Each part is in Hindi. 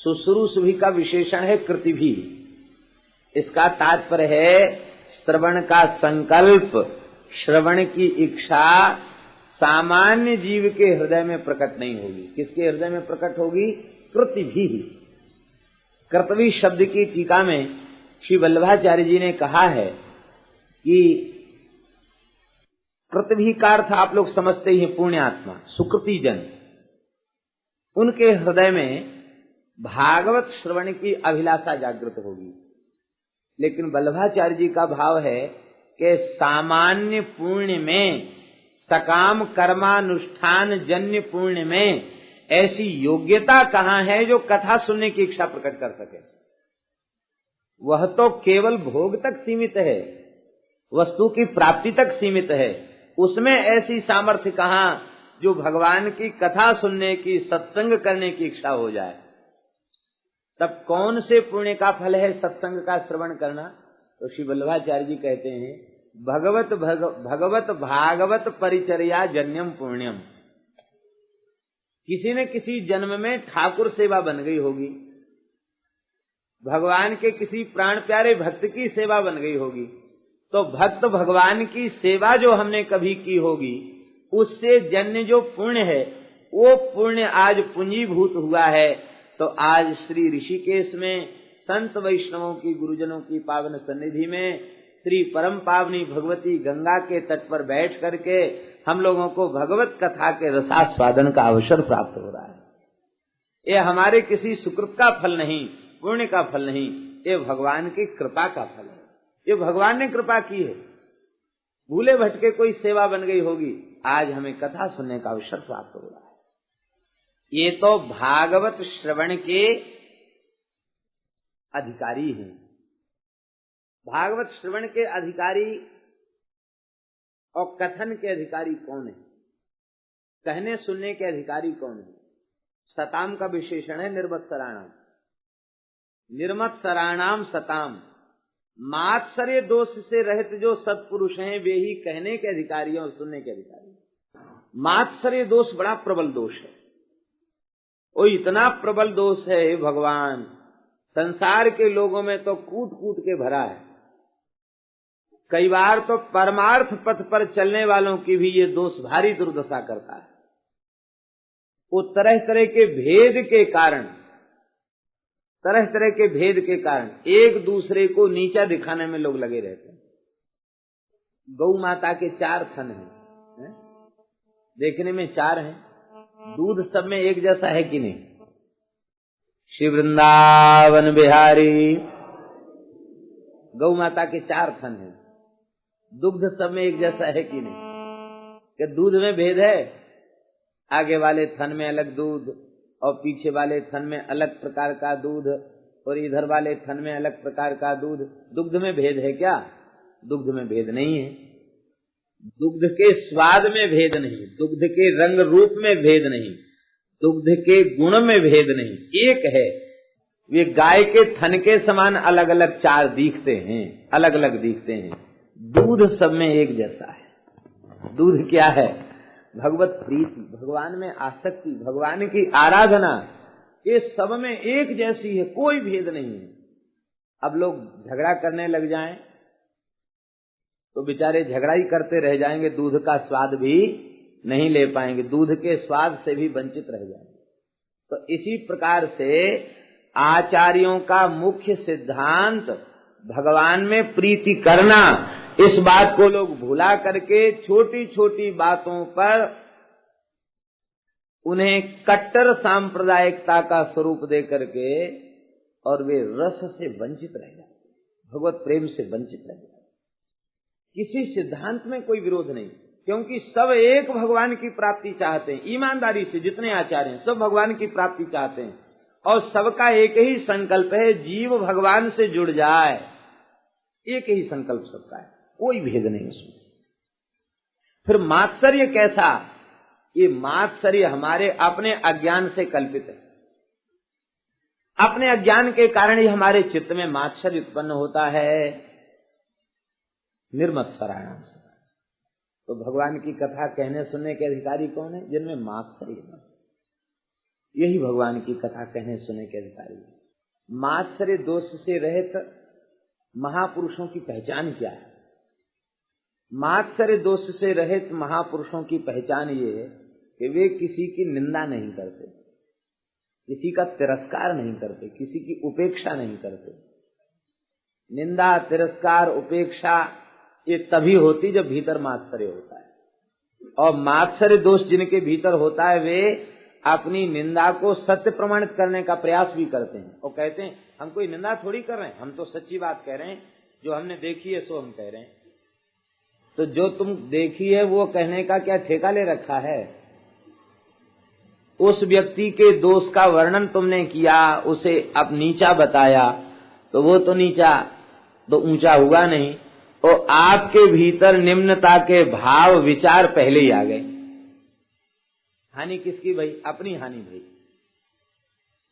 शुश्रूषभी का विशेषण है कृतिभी। इसका तात्पर्य है श्रवण का संकल्प, श्रवण की इच्छा सामान्य जीव के हृदय में प्रकट नहीं होगी। किसके हृदय में प्रकट होगी? कृतिभी। कृतवी शब्द की टीका में श्री वल्लभाचार्य जी ने कहा है कि कृतभी का अर्थ आप लोग समझते ही हैं, पुण्यात्मा, सुकृति जन। उनके हृदय में भागवत श्रवण की अभिलाषा जागृत होगी। लेकिन वल्लभाचार्य जी का भाव है कि सामान्य पुण्य में, सकाम कर्मानुष्ठान जन्य पुण्य में ऐसी योग्यता कहाँ है जो कथा सुनने की इच्छा प्रकट कर सके। वह तो केवल भोग तक सीमित है, वस्तु की प्राप्ति तक सीमित है। उसमें ऐसी सामर्थ्य कहाँ जो भगवान की कथा सुनने की, सत्संग करने की इच्छा हो जाए। तब कौन से पुण्य का फल है सत्संग का श्रवण करना? तो श्री वल्लभाचार्य जी कहते हैं भगवत भागवत परिचर्या जन्यम पुण्यम। किसी न किसी जन्म में ठाकुर सेवा बन गई होगी, भगवान के किसी प्राण प्यारे भक्त की सेवा बन गई होगी। तो भक्त भगवान की सेवा जो हमने कभी की होगी, उससे जन्य जो पुण्य है, वो पुण्य आज पूंजीभूत हुआ है। तो आज श्री ऋषिकेश में संत वैष्णवों की, गुरुजनों की पावन सन्निधि में श्री परम पावनी भगवती गंगा के तट पर बैठ करके हम लोगों को भगवत कथा के रसास्वादन का अवसर प्राप्त हो रहा है। ये हमारे किसी सुकृत का फल नहीं, पुण्य का फल नहीं, ये भगवान की कृपा का फल है। ये भगवान ने कृपा की है। भूले भटके कोई सेवा बन गई होगी, आज हमें कथा सुनने का अवसर प्राप्त हो रहा है। ये तो भागवत श्रवण के अधिकारी हैं। भागवत श्रवण के अधिकारी और कथन के अधिकारी कौन है? कहने सुनने के अधिकारी कौन है? सताम का विशेषण है निर्मत्सराणाम। निर्मत्सराणाम सताम। मात्सर्य दोष से रहित जो सत्पुरुष हैं वे ही कहने के अधिकारी और सुनने के अधिकारी। मात्सर्य दोष बड़ा प्रबल दोष है। वो इतना प्रबल दोष है भगवान, संसार के लोगों में तो कूट कूट के भरा है। कई बार तो परमार्थ पथ पर चलने वालों की भी ये दोष भारी दुर्दशा करता है। वो तरह तरह के भेद के कारण, तरह तरह के भेद के कारण एक दूसरे को नीचा दिखाने में लोग लगे रहते हैं। गौ माता के 4 थन हैं, देखने में 4 हैं, दूध सब में एक जैसा है कि नहीं? श्री वृंदावन बिहारी गौ माता के 4 थन हैं, दुग्ध सब में एक जैसा है कि नहीं? कि दूध में भेद है? आगे वाले थन में अलग दूध और पीछे वाले थन में अलग प्रकार का दूध और इधर वाले थन में अलग प्रकार का दूध। दुग्ध में भेद है क्या? दुग्ध में भेद नहीं है। दुग्ध के स्वाद में भेद नहीं, दुग्ध के रंग रूप में भेद नहीं, दुग्ध के गुण में भेद नहीं, एक है। वे गाय के थन के समान अलग अलग 4 दिखते हैं, अलग अलग दिखते हैं। दूध सब में एक जैसा है। दूध क्या है? भगवत प्रीति, भगवान में आसक्ति, भगवान की आराधना, ये सब में एक जैसी है, कोई भेद नहीं है। अब लोग झगड़ा करने लग जाएं तो बेचारे झगड़ा ही करते रह जाएंगे, दूध का स्वाद भी नहीं ले पाएंगे, दूध के स्वाद से भी वंचित रह जाएंगे। तो इसी प्रकार से आचार्यों का मुख्य सिद्धांत भगवान में प्रीति करना, इस बात को लोग भुला करके छोटी छोटी बातों पर उन्हें कट्टर सांप्रदायिकता का स्वरूप दे करके और वे रस से वंचित रह जाते, भगवत प्रेम से वंचित रह जाते। किसी सिद्धांत में कोई विरोध नहीं, क्योंकि सब एक भगवान की प्राप्ति चाहते हैं। ईमानदारी से जितने आचार्य हैं सब भगवान की प्राप्ति चाहते हैं और सबका एक ही संकल्प है, जीव भगवान से जुड़ जाए। एक ही संकल्प सबका है, कोई भेद नहीं उसमें। फिर मात्सर्य कैसा? ये मात्सर्य हमारे अपने अज्ञान से कल्पित है। अपने अज्ञान के कारण ही हमारे चित्त में मात्सर्य उत्पन्न होता है। निर्मत्सराणाम से। तो भगवान की कथा कहने सुनने के अधिकारी कौन है? जिनमें मात्सर्य नहीं। यही भगवान की कथा कहने सुने के अधिकारी है। मात्सर्य दोष से रहित महापुरुषों की पहचान क्या है? मात्सर्य दोष से रहित महापुरुषों की पहचान ये है कि वे किसी की निंदा नहीं करते, किसी का तिरस्कार नहीं करते, किसी की उपेक्षा नहीं करते। निंदा, तिरस्कार, उपेक्षा ये तभी होती जब भीतर मात्सर्य होता है। और मात्सर्य दोष जिनके भीतर होता है वे अपनी निंदा को सत्य प्रमाणित करने का प्रयास भी करते हैं और कहते हैं हम कोई निंदा थोड़ी कर रहे हैं, हम तो सच्ची बात कह रहे हैं, जो हमने देखी है सो हम कह रहे हैं। तो जो तुम देखी है वो कहने का क्या ठेका ले रखा है? उस व्यक्ति के दोष का वर्णन तुमने किया, उसे अब नीचा बताया, तो वो तो नीचा तो ऊंचा हुआ नहीं, और आपके भीतर निम्नता के भाव विचार पहले ही आ गए। हानि किसकी भई? अपनी हानि भई।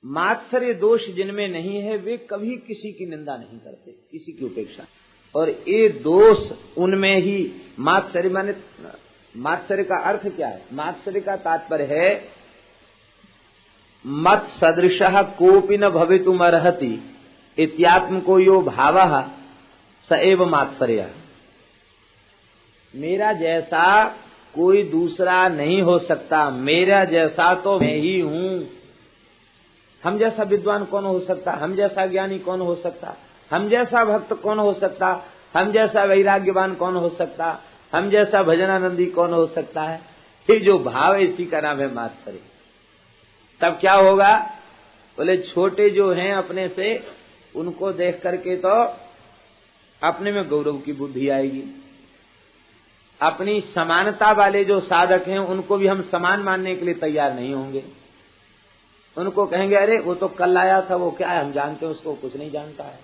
मात्सर्य दोष जिनमें नहीं है वे कभी किसी की निंदा नहीं करते, किसी की उपेक्षा। और ये दोष उनमें ही मात्सर्य माने, मात्सर्य का अर्थ क्या है? मात्सर्य का तात्पर्य है मत सदृशः कोपि न भवितुमर्हति इत्यात्मको यो भावः स एव मात्सर्यः। मेरा जैसा कोई दूसरा नहीं हो सकता, मेरा जैसा तो मैं ही हूं। हम जैसा विद्वान कौन हो सकता? हम जैसा ज्ञानी कौन हो सकता? हम जैसा भक्त कौन हो सकता? हम जैसा वैराग्यवान कौन हो सकता? हम जैसा भजनानंदी कौन हो सकता है? ये जो भाव है इसी का नाम है मात्सर्य। तब क्या होगा? बोले छोटे जो हैं अपने से, उनको देख करके तो अपने में गौरव की बुद्धि आएगी। अपनी समानता वाले जो साधक हैं उनको भी हम समान मानने के लिए तैयार नहीं होंगे। उनको कहेंगे अरे वो तो कल आया था, वो क्या है हम जानते हैं उसको, कुछ नहीं जानता है।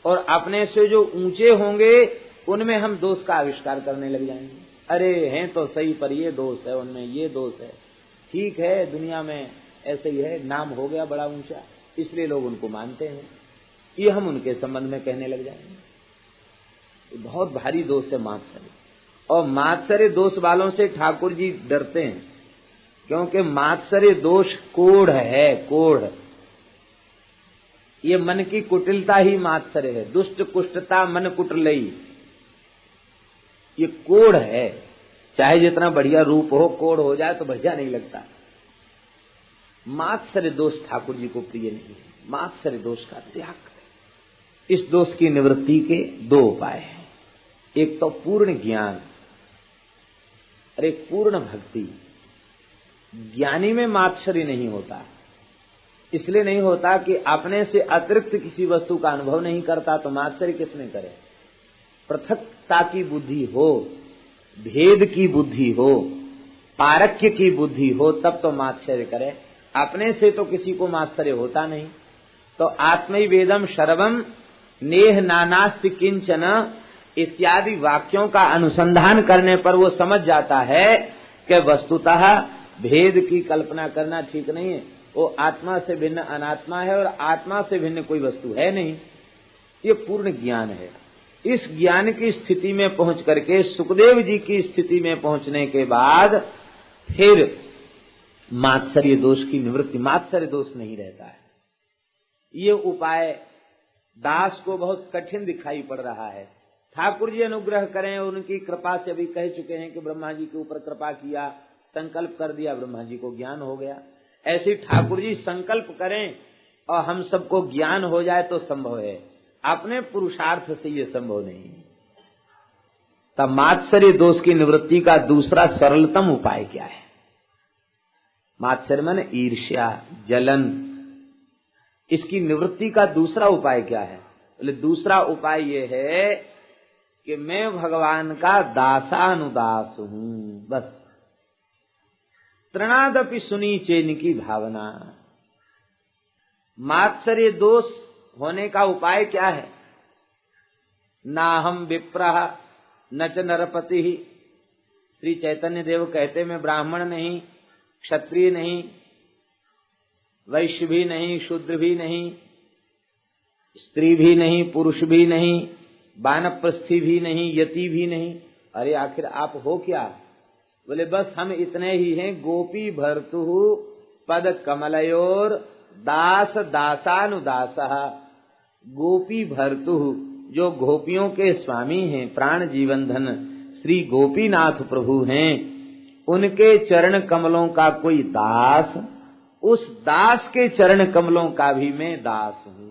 और अपने से जो ऊंचे होंगे उनमें हम दोष का आविष्कार करने लग जाएंगे। अरे हैं तो सही पर ये दोष है, उनमें ये दोष है। ठीक है, दुनिया में ऐसे ही है, नाम हो गया बड़ा ऊंचा इसलिए लोग उनको मानते हैं, ये हम उनके संबंध में कहने लग जाएंगे। बहुत भारी दोष है मात्सर्य। और मात्सर्य दोष वालों से ठाकुर जी डरते हैं, क्योंकि मात्सर्य दोष कोढ़ है, कोढ़। ये मन की कुटिलता ही मात्सर्य है। दुष्ट कुष्टता मन कुटिलई, ये कोढ़ है। चाहे जितना बढ़िया रूप हो, कोढ़ हो जाए तो बढ़िया नहीं लगता। मात्सर्य दोष ठाकुर जी को प्रिय नहीं है। मात्सर्य दोष का त्याग करें। इस दोष की निवृत्ति के दो उपाय हैं। एक तो पूर्ण ज्ञान और एक पूर्ण भक्ति। ज्ञानी में मात्सर्य नहीं होता, इसलिए नहीं होता कि अपने से अतिरिक्त किसी वस्तु का अनुभव नहीं करता, तो मात्सर्य किसने करे? पृथकता की बुद्धि हो, भेद की बुद्धि हो, पारक्य की बुद्धि हो, तब तो मात्सर्य करे। अपने से तो किसी को मात्सर्य होता नहीं। तो आत्मै वेदम शर्वम नेह नानास्ति किंचन इत्यादि वाक्यों का अनुसंधान करने पर वो समझ जाता है कि वस्तुतः भेद की कल्पना करना ठीक नहीं है। वो आत्मा से भिन्न अनात्मा है और आत्मा से भिन्न कोई वस्तु है नहीं। ये पूर्ण ज्ञान है। इस ज्ञान की स्थिति में पहुंच करके, सुखदेव जी की स्थिति में पहुंचने के बाद फिर मात्सर्य दोष की निवृत्ति, मात्सर्य दोष नहीं रहता है। ये उपाय दास को बहुत कठिन दिखाई पड़ रहा है। ठाकुर जी अनुग्रह करें, उनकी कृपा से अभी कह चुके हैं कि ब्रह्मा जी के ऊपर कृपा किया, संकल्प कर दिया, ब्रह्मा जी को ज्ञान हो गया। ऐसे ठाकुर जी संकल्प करें और हम सबको ज्ञान हो जाए तो संभव है, अपने पुरुषार्थ से ये संभव नहीं। तब मात्सर्य दोष की निवृत्ति का दूसरा सरलतम उपाय क्या है? मात्सर्य माने ईर्ष्या, जलन, इसकी निवृत्ति का दूसरा उपाय क्या है? बोले दूसरा उपाय ये है कि मैं भगवान का दासानुदास हूं, बस। तृणादपि सुनी चेन की भावना। मात्सर्य दोष होने का उपाय क्या है? ना हम विप्रः न च नरपति। श्री चैतन्य देव कहते मैं ब्राह्मण नहीं, क्षत्रिय नहीं, वैश्य भी नहीं, शूद्र भी नहीं, स्त्री भी नहीं, पुरुष भी नहीं, वानप्रस्थी भी नहीं, यति भी नहीं। अरे आखिर आप हो क्या? बोले बस हम इतने ही हैं, गोपी भर्तु पद कमलयोर दास दासानुदास। गोपी भर्तु, जो गोपियों के स्वामी हैं, प्राण जीवन धन श्री गोपीनाथ प्रभु हैं, उनके चरण कमलों का कोई दास, उस दास के चरण कमलों का भी मैं दास हूं।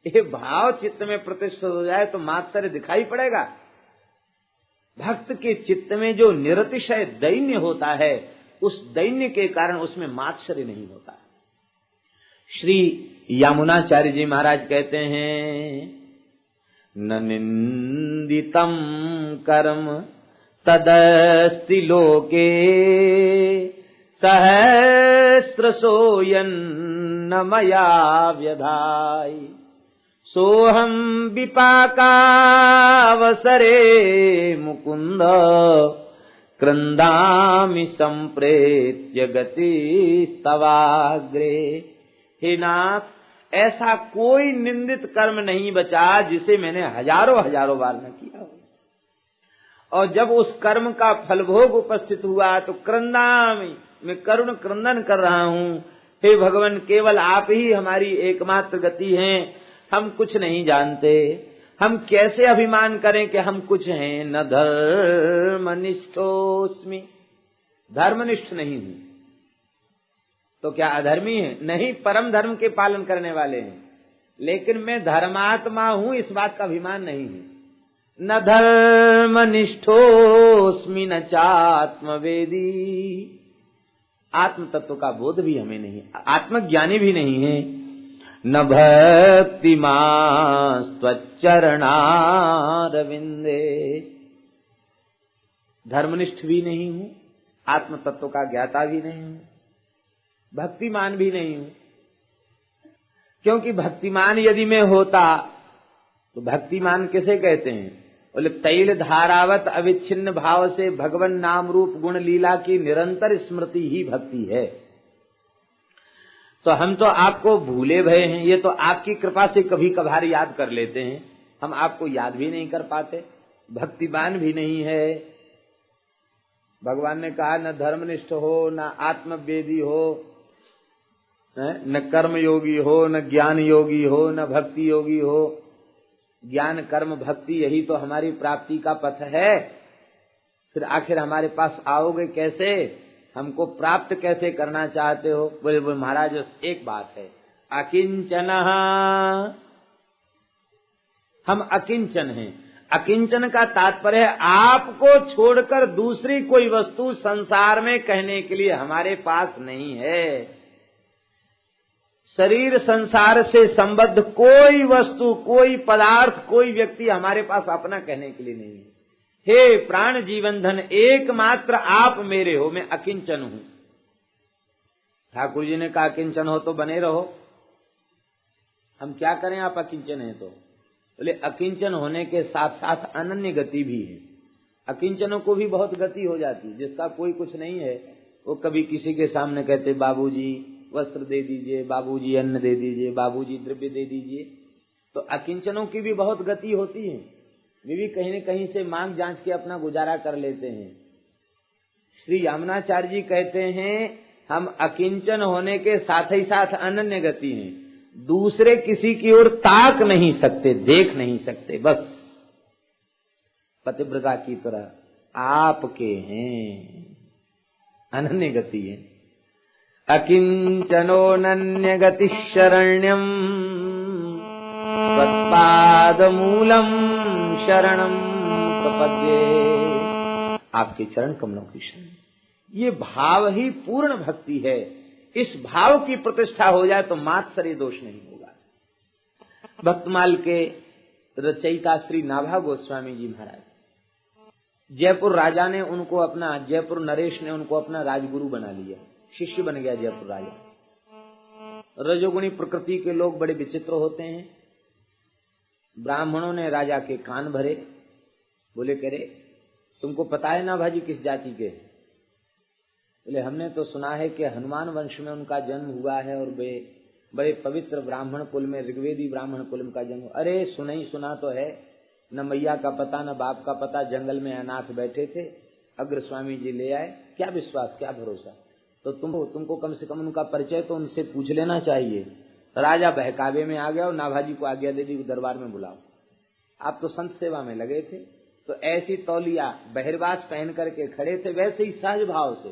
ये भाव चित्त में प्रतिष्ठित हो जाए तो मात्सर्य दिखाई पड़ेगा। भक्त के चित्त में जो निरतिशय दैन्य होता है, उस दैन्य के कारण उसमें मात्सर्य नहीं होता। श्री यमुनाचार्य जी महाराज कहते हैं, न निंदितम कर्म तदस्ति लोके सहस्रशो यन्न मया व्यधाय। सोहम विपाकावसरे मुकुंद क्रंदामि संप्रेत्य गतिस्तवाग्रे। हे नाथ, ऐसा कोई निंदित कर्म नहीं बचा जिसे मैंने हजारों हजारों बार न किया हो, और जब उस कर्म का फलभोग उपस्थित हुआ तो क्रंदामि, मैं करुण क्रंदन कर रहा हूं। हे भगवान, केवल आप ही हमारी एकमात्र गति हैं, हम कुछ नहीं जानते। हम कैसे अभिमान करें कि हम कुछ हैं। न धर्मनिष्ठोस्मि, धर्मनिष्ठ नहीं हूं तो क्या अधर्मी है? नहीं, परम धर्म के पालन करने वाले हैं, लेकिन मैं धर्मात्मा हूं, इस बात का अभिमान नहीं है। न धर्मनिष्ठोस्मि न चात्मवेदी, आत्म तत्व का बोध भी हमें नहीं, आत्मज्ञानी भी नहीं है। न भक्तिमास्त्वच्चरणारविंदे, धर्मनिष्ठ भी नहीं हूं, आत्म तत्व का ज्ञाता भी नहीं हूं, भक्तिमान भी नहीं हूं। क्योंकि भक्तिमान यदि मैं होता तो भक्तिमान किसे कहते हैं? बोले तैल धारावत अविच्छिन्न भाव से भगवान नाम रूप गुण लीला की निरंतर स्मृति ही भक्ति है। तो हम तो आपको भूले भये हैं, ये तो आपकी कृपा से कभी कभार याद कर लेते हैं, हम आपको याद भी नहीं कर पाते, भक्तिमान भी नहीं है। भगवान ने कहा न धर्मनिष्ठ हो, न आत्मवेदी हो, न कर्म योगी हो, न ज्ञान योगी हो, न भक्ति योगी हो। ज्ञान कर्म भक्ति यही तो हमारी प्राप्ति का पथ है। फिर आखिर हमारे पास आओगे कैसे? हमको प्राप्त कैसे करना चाहते हो? बोले महाराज एक बात है, अकिंचन, हम अकिंचन हैं। अकिंचन का तात्पर्य है आपको छोड़कर दूसरी कोई वस्तु संसार में कहने के लिए हमारे पास नहीं है। शरीर संसार से संबद्ध कोई वस्तु, कोई पदार्थ, कोई व्यक्ति हमारे पास अपना कहने के लिए नहीं है। हे प्राण जीवन धन, एकमात्र आप मेरे हो, मैं अकिंचन हूं। ठाकुर जी ने कहा अकिंचन हो तो बने रहो, हम क्या करें आप अकिंचन हैं तो? बोले अकिंचन होने के साथ साथ अनन्य गति भी है। अकिंचनों को भी बहुत गति हो जाती, जिसका कोई कुछ नहीं है वो कभी किसी के सामने कहते बाबूजी वस्त्र दे दीजिए, बाबूजी अन्न दे दीजिए, बाबूजी द्रव्य दे दीजिए। तो अकिंचनों की भी बहुत गति होती है, वे भी कहीं न कहीं से मांग जांच के अपना गुजारा कर लेते हैं। श्री यमुनाचार्य जी कहते हैं हम अकिंचन होने के साथ ही साथ अनन्य गति हैं, दूसरे किसी की ओर ताक नहीं सकते, देख नहीं सकते, बस पतिव्रता की तरह आपके हैं, अनन्य गति है। अकिंचनोऽनन्य गति शरण्यम तत्पादमूलम शरणम प्रपद्ये। आपके चरण कमलों की शरण, ये भाव ही पूर्ण भक्ति है। इस भाव की प्रतिष्ठा हो जाए तो मात्सर्य दोष नहीं होगा। भक्तमाल के रचयिता श्री नाभा गोस्वामी जी महाराज, जयपुर राजा ने उनको अपना, जयपुर नरेश ने उनको अपना राजगुरु बना लिया, शिष्य बन गया जयपुर राजा। रजोगुणी प्रकृति के लोग बड़े विचित्र होते हैं। ब्राह्मणों ने राजा के कान भरे, बोले करे तुमको पता है ना भाजी किस जाति के? बोले हमने तो सुना है कि हनुमान वंश में उनका जन्म हुआ है और वे बड़े पवित्र ब्राह्मण कुल में, ऋग्वेदी ब्राह्मण कुल का जन्म। अरे सुना ही सुना तो है, न मैया का पता न बाप का पता, जंगल में अनाथ बैठे थे, अग्र स्वामी जी ले आए, क्या विश्वास क्या भरोसा। तो तुमको कम से कम उनका परिचय तो उनसे पूछ लेना चाहिए। तो राजा बहकावे में आ गया और नाभाजी को आज्ञा दे दी दरबार में बुलाओ। आप तो संत सेवा में लगे थे, तो ऐसी तौलिया बहिर्वास पहन करके खड़े थे, वैसे ही सहज भाव से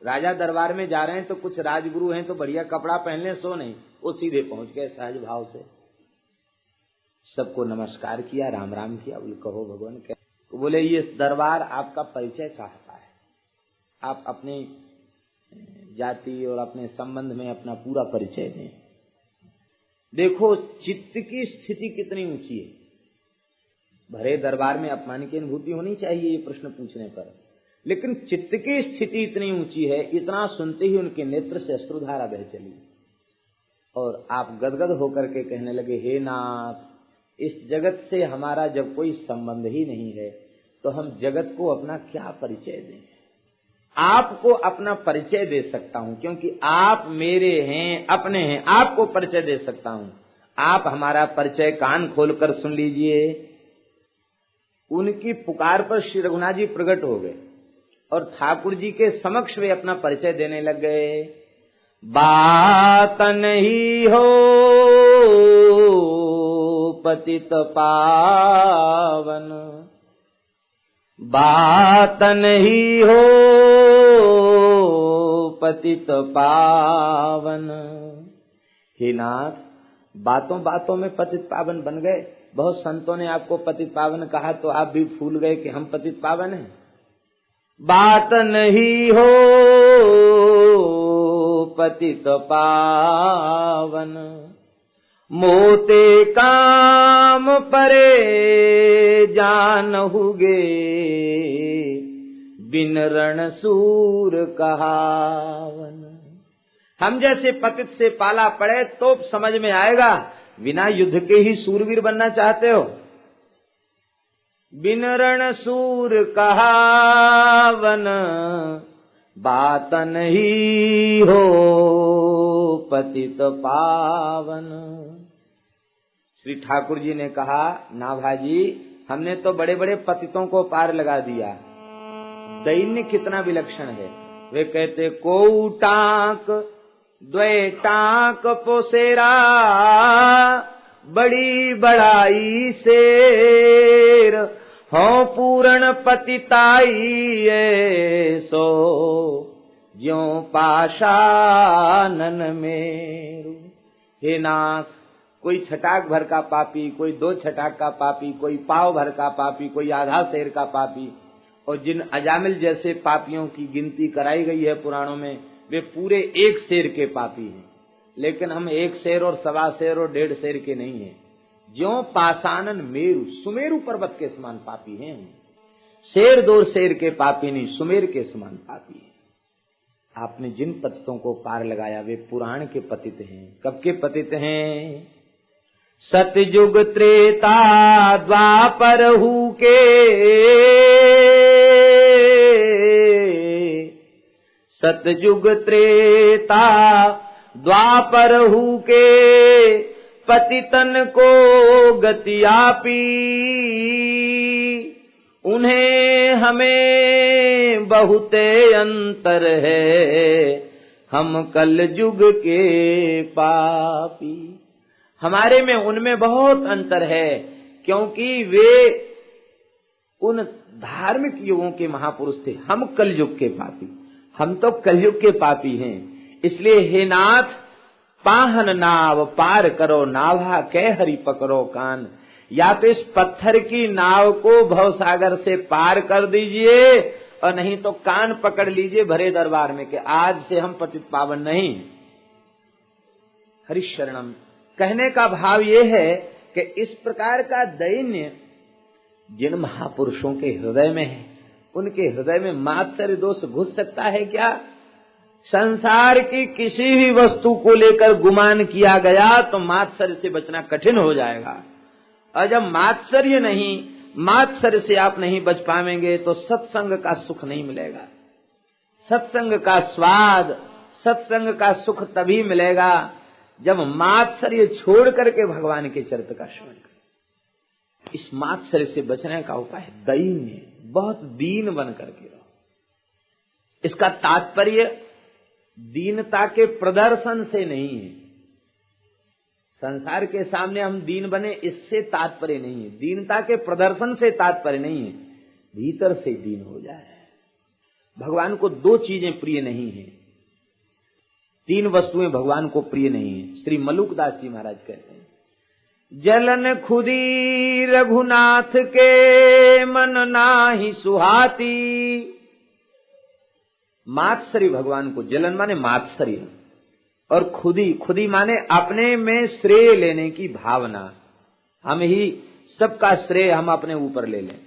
राजा दरबार में जा रहे हैं तो कुछ राजगुरु हैं तो बढ़िया कपड़ा पहन ले, सो नहीं, वो सीधे पहुंच गए सहज भाव से, सबको नमस्कार किया, राम राम किया। बोले कहो भगवान क्या? तो बोले ये दरबार आपका परिचय चाहता है, आप अपनी जाति और अपने संबंध में अपना पूरा परिचय दें। देखो चित्त की स्थिति कितनी ऊंची है। भरे दरबार में अपमान की अनुभूति होनी चाहिए ये प्रश्न पूछने पर, लेकिन चित्त की स्थिति इतनी ऊंची है, इतना सुनते ही उनके नेत्र से अश्रुधारा बह चली और आप गदगद होकर के कहने लगे, हे नाथ, इस जगत से हमारा जब कोई संबंध ही नहीं है तो हम जगत को अपना क्या परिचय दें? आपको अपना परिचय दे सकता हूं क्योंकि आप मेरे हैं, अपने हैं, आपको परिचय दे सकता हूं। आप हमारा परिचय कान खोलकर सुन लीजिए। उनकी पुकार पर श्री रघुनाथ जी प्रकट हो गए और ठाकुर जी के समक्ष वे अपना परिचय देने लग गए। बात नहीं हो पतित पावन, बात नहीं हो पतित पावन। हे नाथ, बातों बातों में पतित पावन बन गए। बहुत संतों ने आपको पतित पावन कहा तो आप भी फूल गए कि हम पतित पावन हैं। बात नहीं हो पतित पावन, मोते काम परे जानहुगे, बिन रण सूर कहावन। हम जैसे पतित से पाला पड़े तो समझ में आएगा, बिना युद्ध के ही सूरवीर बनना चाहते हो। बिन रण सूर कहावन, बात नहीं हो पतित पावन। श्री ठाकुर जी ने कहा, नाभाजी, हमने तो बड़े बड़े पतितों को पार लगा दिया, दैन्य कितना विलक्षण है। वे कहते, को टाक द्वय टाक पोसेरा, बड़ी बड़ाई शेर, हो पूर्ण पतिताई सो, ज्यों पाशानन मेरु। हे नाथ, कोई छटाक भर का पापी, कोई 2 छटाक का पापी, कोई पाव भर का पापी, कोई आधा शेर का पापी, और जिन अजामिल जैसे पापियों की गिनती कराई गई है पुराणों में, वे पूरे 1 शेर के पापी हैं। लेकिन हम 1 शेर और 1.25 शेर और 1.5 शेर के नहीं हैं। ज्यों पाषाणन मेरु, सुमेरु पर्वत के समान पापी हैं। शेर 2 शेर के पापी नहीं, सुमेर के समान पापी हैं। आपने जिन पतितों को पार लगाया वे पुराण के पतित हैं। कब के पतित हैं? सतयुग त्रेता द्वापर हु के, सतयुग त्रेता द्वापर हु के, पतितन को गति आपी। उन्हें हमें बहुते अंतर है, हम कल युग के पापी। हमारे में उनमें बहुत अंतर है, क्योंकि वे उन धार्मिक युगों के महापुरुष थे, हम कलयुग के पापी। हम तो कलयुग के पापी हैं। इसलिए हे नाथ, पाहन नाव पार करो, नाभा कह हरि पकड़ो कान। या तो इस पत्थर की नाव को भवसागर से पार कर दीजिए, और नहीं तो कान पकड़ लीजिए भरे दरबार में कि आज से हम पतित पावन नहीं। हरि शरणम कहने का भाव ये है कि इस प्रकार का दैन्य जिन महापुरुषों के हृदय में है, उनके हृदय में मात्सर्य दोष घुस सकता है क्या? संसार की किसी भी वस्तु को लेकर गुमान किया गया तो मात्सर्य से बचना कठिन हो जाएगा। और जब मात्सर्य नहीं, मात्सर्य से आप नहीं बच पाएंगे तो सत्संग का सुख नहीं मिलेगा। सत्संग का स्वाद, सत्संग का सुख तभी मिलेगा जब मात्सर्य छोड़ करके भगवान के चरित्र का श्रवण करें। इस मात्सर्य से बचने का उपाय है दैन्य, बहुत दीन बन करके रहो। इसका तात्पर्य दीनता के प्रदर्शन से नहीं है। संसार के सामने हम दीन बने इससे तात्पर्य नहीं है, दीनता के प्रदर्शन से तात्पर्य नहीं है, भीतर से दीन हो जाए। भगवान को दो चीजें प्रिय नहीं है, तीन वस्तुएं भगवान को प्रिय नहीं है। श्री मलुकदास जी महाराज कहते हैं, जलन खुदी रघुनाथ के मन नाहि सुहाती। मात्सर्य भगवान को, जलन माने मात्सर्य, और खुदी, खुदी माने अपने में श्रेय लेने की भावना, हम ही सबका श्रेय हम अपने ऊपर ले लें।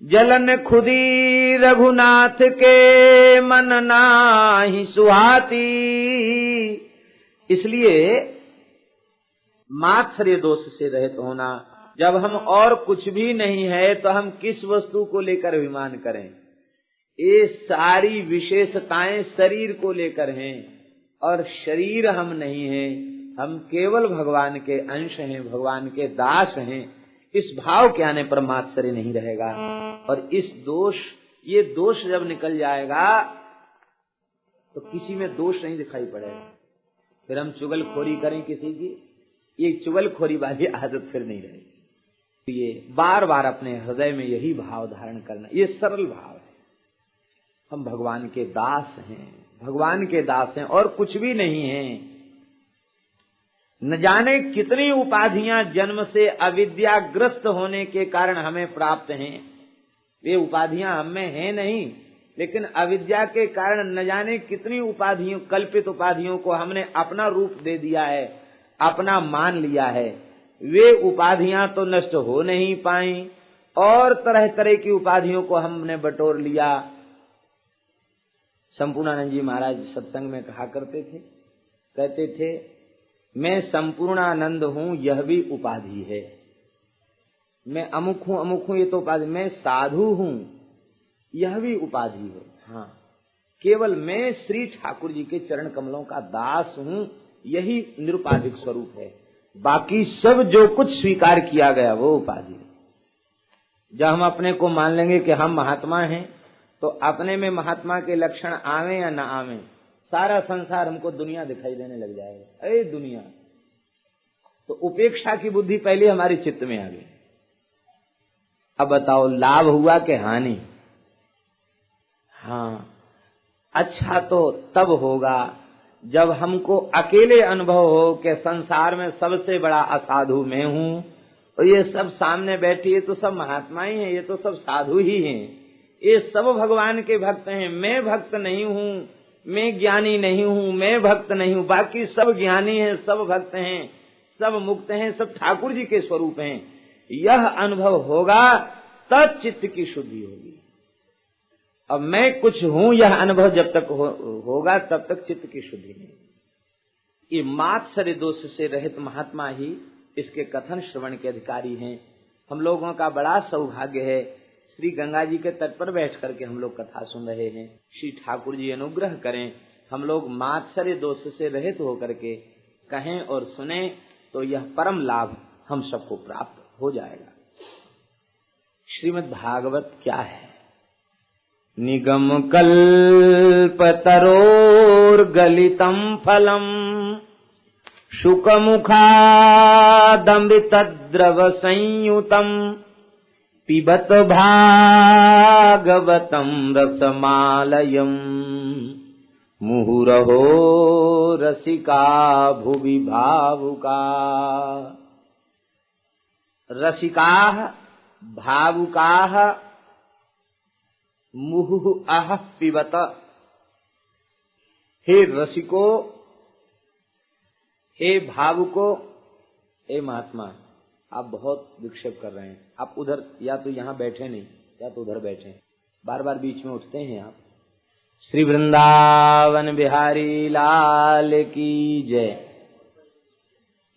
जलन खुदी रघुनाथ के मन नाहि सुहाती। इसलिए मात्सर्य दोष से रहित होना। जब हम और कुछ भी नहीं है तो हम किस वस्तु को लेकर अभिमान करें? ये सारी विशेषताएं शरीर को लेकर हैं, और शरीर हम नहीं हैं, हम केवल भगवान के अंश हैं, भगवान के दास हैं। इस भाव के आने पर मात्सर्य नहीं रहेगा। और इस दोष, ये दोष जब निकल जाएगा तो किसी में दोष नहीं दिखाई पड़ेगा। फिर हम चुगलखोरी करें किसी की, ये चुगलखोरी वाली आदत फिर नहीं रहेगी। तो ये बार बार अपने हृदय में यही भाव धारण करना, ये सरल भाव है। हम भगवान के दास हैं, भगवान के दास हैं और कुछ भी नहीं हैं। न जाने कितनी उपाधियां जन्म से अविद्याग्रस्त होने के कारण हमें प्राप्त हैं। वे उपाधियां हम में हैं नहीं, लेकिन अविद्या के कारण न जाने कितनी उपाधियों, कल्पित उपाधियों को हमने अपना रूप दे दिया है, अपना मान लिया है। वे उपाधियां तो नष्ट हो नहीं पाई, और तरह तरह की उपाधियों को हमने बटोर लिया। संपूर्णानंद जी महाराज सत्संग में कहा करते थे, कहते थे, मैं संपूर्णानंद हूं, यह भी उपाधि है। मैं अमुक हूं, ये तो उपाधि। मैं साधु हूं, यह भी उपाधि है। हाँ, केवल मैं श्री ठाकुर जी के चरण कमलों का दास हूं, यही निरुपाधिक स्वरूप है। बाकी सब जो कुछ स्वीकार किया गया वो उपाधि है। जब हम अपने को मान लेंगे कि हम महात्मा हैं, तो अपने में महात्मा के लक्षण आवे या न आवे, सारा संसार हमको दुनिया दिखाई देने लग जाएगा। अरे दुनिया, तो उपेक्षा की बुद्धि पहले हमारे चित्त में आ गई। अब बताओ, लाभ हुआ कि हानि? हाँ, अच्छा तो तब होगा जब हमको अकेले अनुभव हो कि संसार में सबसे बड़ा असाधु मैं हूं, और ये सब सामने बैठी है तो सब महात्मा ही हैं, ये तो सब साधु ही हैं, ये सब भगवान के भक्त हैं। मैं भक्त नहीं हूं, मैं ज्ञानी नहीं हूं, मैं भक्त नहीं हूं, बाकी सब ज्ञानी हैं, सब भक्त हैं, सब मुक्त हैं, सब ठाकुर जी के स्वरूप हैं। यह अनुभव होगा तब चित्त की शुद्धि होगी। अब मैं कुछ हूं, यह अनुभव जब तक होगा तब तक चित्त की शुद्धि नहीं। ये मात्सर्य दोष से रहित महात्मा ही इसके कथन श्रवण के अधिकारी हैं। हम लोगों का बड़ा सौभाग्य है, श्री गंगा जी के तट पर बैठ करके हम लोग कथा सुन रहे हैं। श्री ठाकुर जी अनुग्रह करें, हम लोग मात्सर्य दोष से रहित होकर के कहें और सुने, तो यह परम लाभ हम सबको प्राप्त हो जाएगा। श्रीमद् भागवत क्या है? निगम कल्प तरोर गलितम फलम शुकमुखादमृतद्रव संयुतम पिबत भागवतम रसमालयम मुहुरहो रसिका भुवि भावुका। रसिका भावुका मुहुः अह पिबत। हे रसिको, हे भावुको, हे महात्मा, आप बहुत विक्षेप कर रहे हैं। आप उधर या तो यहाँ बैठे नहीं, या तो उधर बैठे, बार बार बीच में उठते हैं आप। श्री वृंदावन बिहारी लाल की जय।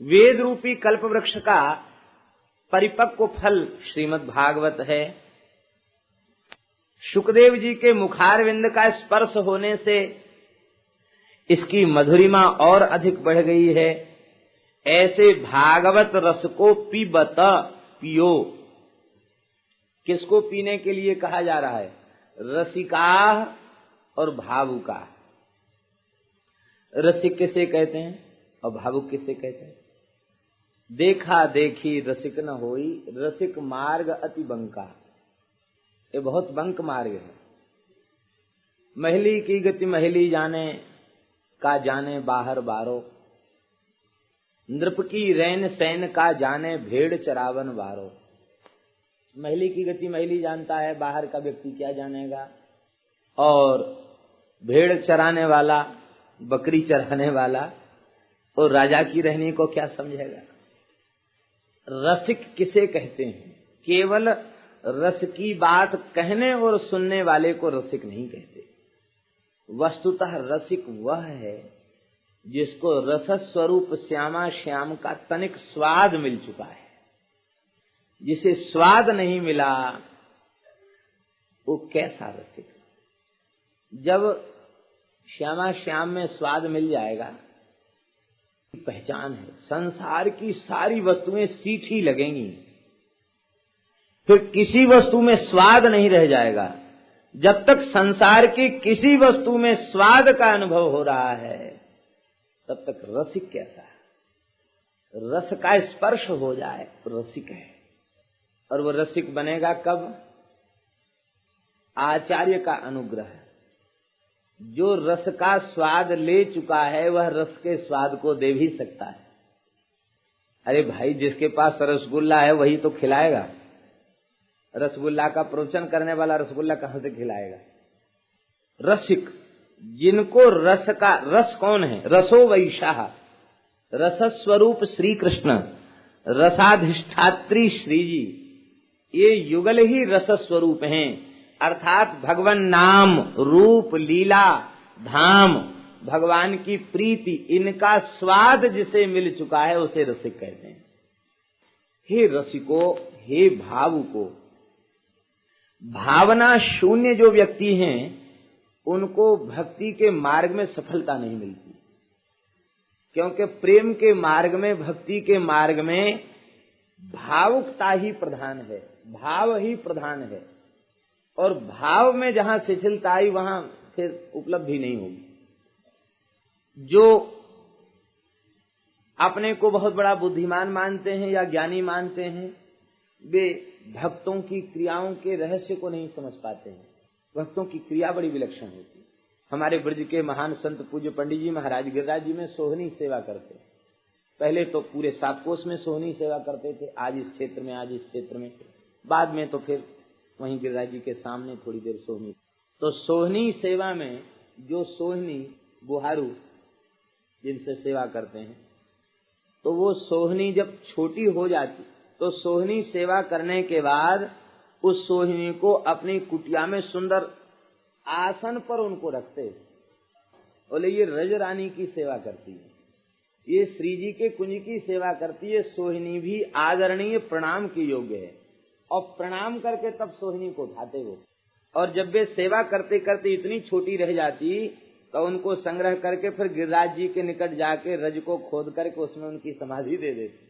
वेद रूपी कल्प वृक्ष का परिपक्व फल श्रीमद् भागवत है। शुकदेव जी के मुखारविंद का स्पर्श होने से इसकी मधुरिमा और अधिक बढ़ गई है। ऐसे भागवत रस को पीबत, पियो। किसको पीने के लिए कहा जा रहा है? रसिका और भावुका। रसिक किसे कहते हैं और भावुक किसे कहते हैं? देखा देखी रसिक न होई, रसिक मार्ग अति बंका। ये बहुत बंक मार्ग है। महली की गति महली जाने, का जाने बाहर बारो। नृप की रैन सैन का जाने, भेड़ चरावन बारो। महली की गति महली जानता है, बाहर का व्यक्ति क्या जानेगा। और भेड़ चराने वाला, बकरी चराने वाला और राजा की रहनी को क्या समझेगा। रसिक किसे कहते हैं? केवल रस की बात कहने और सुनने वाले को रसिक नहीं कहते। वस्तुतः रसिक वह है जिसको रस स्वरूप श्यामा श्याम का तनिक स्वाद मिल चुका है। जिसे स्वाद नहीं मिला वो कैसा रसिक। जब श्यामा श्याम में स्वाद मिल जाएगा, पहचान है, संसार की सारी वस्तुएं सीठी लगेंगी, फिर किसी वस्तु में स्वाद नहीं रह जाएगा। जब तक संसार की किसी वस्तु में स्वाद का अनुभव हो रहा है, तब तक रसिक कैसा है? रस का स्पर्श हो जाए तो रसिक है। और वो रसिक बनेगा कब? आचार्य का अनुग्रह। जो रस का स्वाद ले चुका है वह रस के स्वाद को दे भी सकता है। अरे भाई, जिसके पास रसगुल्ला है वही तो खिलाएगा। रसगुल्ला का प्रवचन करने वाला रसगुल्ला कहां से खिलाएगा? रसिक, जिनको रस का, रस कौन है? रसो वैशाह, रस स्वरूप श्री कृष्ण, रसाधिष्ठात्री श्री जी, ये युगल ही रस स्वरूप हैं। अर्थात भगवान नाम, रूप, लीला, धाम, भगवान की प्रीति, इनका स्वाद जिसे मिल चुका है उसे रसिक कहते हैं। हे रसिको, हे भावुको, भावना शून्य जो व्यक्ति हैं उनको भक्ति के मार्ग में सफलता नहीं मिलती। क्योंकि प्रेम के मार्ग में, भक्ति के मार्ग में भावुकता ही प्रधान है, भाव ही प्रधान है। और भाव में जहां शिथिलता आई वहां फिर उपलब्धि नहीं होगी। जो अपने को बहुत बड़ा बुद्धिमान मानते हैं या ज्ञानी मानते हैं, वे भक्तों की क्रियाओं के रहस्य को नहीं समझ पाते हैं। भक्तों की क्रिया बड़ी विलक्षण होती है। हमारे ब्रज के महान संत पूज्य पंडित जी महाराज गिरिराज जी में सोहनी सेवा करते। पहले तो पूरे 7 कोस में सोहनी सेवा करते थे, आज इस क्षेत्र में, आज इस क्षेत्र में, बाद में तो फिर वहीं गिरिराज जी के सामने थोड़ी देर सोहनी। तो सोहनी सेवा में जो सोहनी बुहारू जिनसे सेवा करते हैं, तो वो सोहनी जब छोटी हो जाती तो सोहनी सेवा करने के बाद उस सोहनी को अपनी कुटिया में सुंदर आसन पर उनको रखते। बोले ये रज रानी की सेवा करती है, ये श्री जी के कुंज की सेवा करती है। सोहिनी भी आदरणीय, प्रणाम की योग्य है। और प्रणाम करके तब सोहिनी को उठाते वो। और जब वे सेवा करते करते इतनी छोटी रह जाती तो उनको संग्रह करके फिर गिरिराज जी के निकट जाके रज को खोद करके उसमें उनकी समाधि दे देते।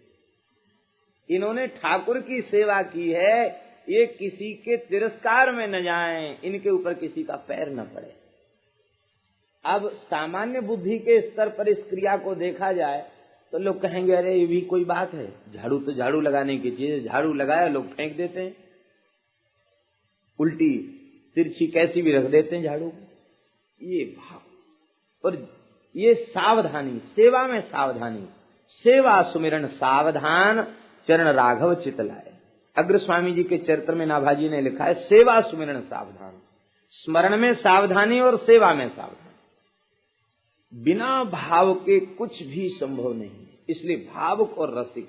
इन्होंने ठाकुर की सेवा की है, ये किसी के तिरस्कार में न जाएं, इनके ऊपर किसी का पैर न पड़े। अब सामान्य बुद्धि के स्तर पर इस क्रिया को देखा जाए तो लोग कहेंगे अरे ये भी कोई बात है, झाड़ू तो झाड़ू लगाने की चीज, झाड़ू लगाया लोग फेंक देते हैं, उल्टी तिरछी कैसी भी रख देते हैं झाड़ू। ये भाव और ये सावधानी, सेवा में सावधानी, सेवा सुमिरन सावधान, चरण राघव चित लाए। अग्र स्वामी जी के चरित्र में नाभाजी ने लिखा है सेवा सुमिरन सावधान, स्मरण में सावधानी और सेवा में सावधानी। बिना भाव के कुछ भी संभव नहीं। इसलिए भावुक और रसिक,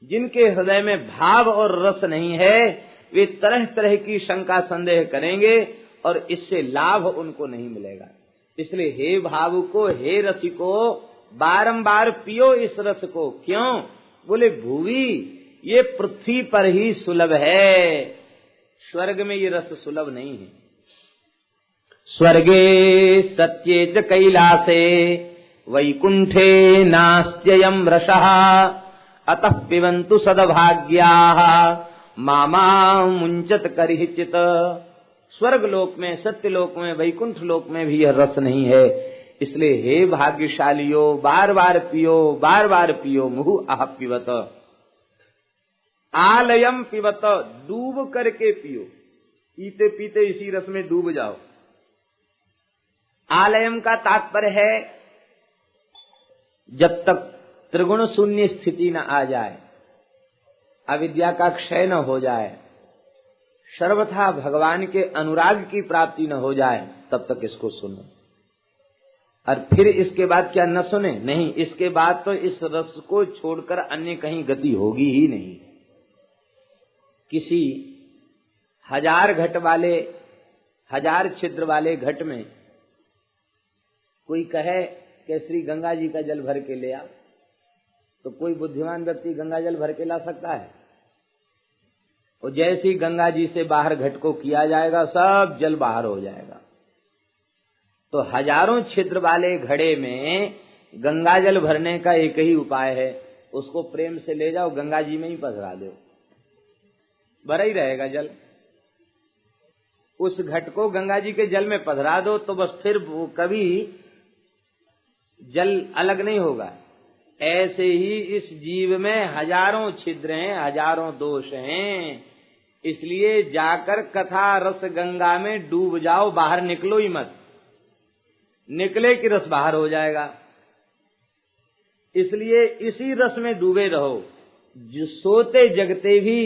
जिनके हृदय में भाव और रस नहीं है, वे तरह तरह की शंका संदेह करेंगे और इससे लाभ उनको नहीं मिलेगा। इसलिए हे भावुको, हे रसिको, बारंबार पियो इस रस को। क्यों? बोले भूवि ये पृथ्वी पर ही सुलभ है, स्वर्ग में ये रस सुलभ नहीं है। स्वर्गे सत्ये च कैलासे वैकुंठे नास्त्ययं रसः अतः पिबन्तु सद्भाग्याः मामा मुंचत करिचित। स्वर्ग लोक में, सत्य लोक में, वैकुंठ लोक में भी यह रस नहीं है, इसलिए हे भाग्यशालियों, बार बार पियो, बार बार पियो। मुहु आह पिबत, आलयम पिबत, डूब करके पियो। पीते पीते इसी रस में डूब जाओ। आलयम का तात्पर्य है जब तक त्रिगुण शून्य स्थिति न आ जाए, अविद्या का क्षय न हो जाए, सर्वथा भगवान के अनुराग की प्राप्ति न हो जाए, तब तक इसको सुनो। और फिर इसके बाद क्या न सुने? नहीं, इसके बाद तो इस रस को छोड़कर अन्य कहीं गति होगी ही नहीं। किसी 1000 घट वाले, 1000 छिद्र वाले घट में कोई कहे कि श्री गंगा जी का जल भर के ले आ, तो कोई बुद्धिमान व्यक्ति गंगा जल भर के ला सकता है? और जैसे ही गंगा जी से बाहर घट को किया जाएगा, सब जल बाहर हो जाएगा। तो हजारों छिद्र वाले घड़े में गंगा जल भरने का एक ही उपाय है, उसको प्रेम से ले जाओ, गंगा जी में ही पधरा दो, भरा ही रहेगा जल। उस घट को गंगा जी के जल में पधरा दो तो बस फिर वो कभी जल अलग नहीं होगा। ऐसे ही इस जीव में हजारों छिद्र हैं, हजारों दोष हैं, इसलिए जाकर कथा रस गंगा में डूब जाओ, बाहर निकलो ही मत। निकले कि रस बाहर हो जाएगा। इसलिए इसी रस में डूबे रहो, जो सोते जगते भी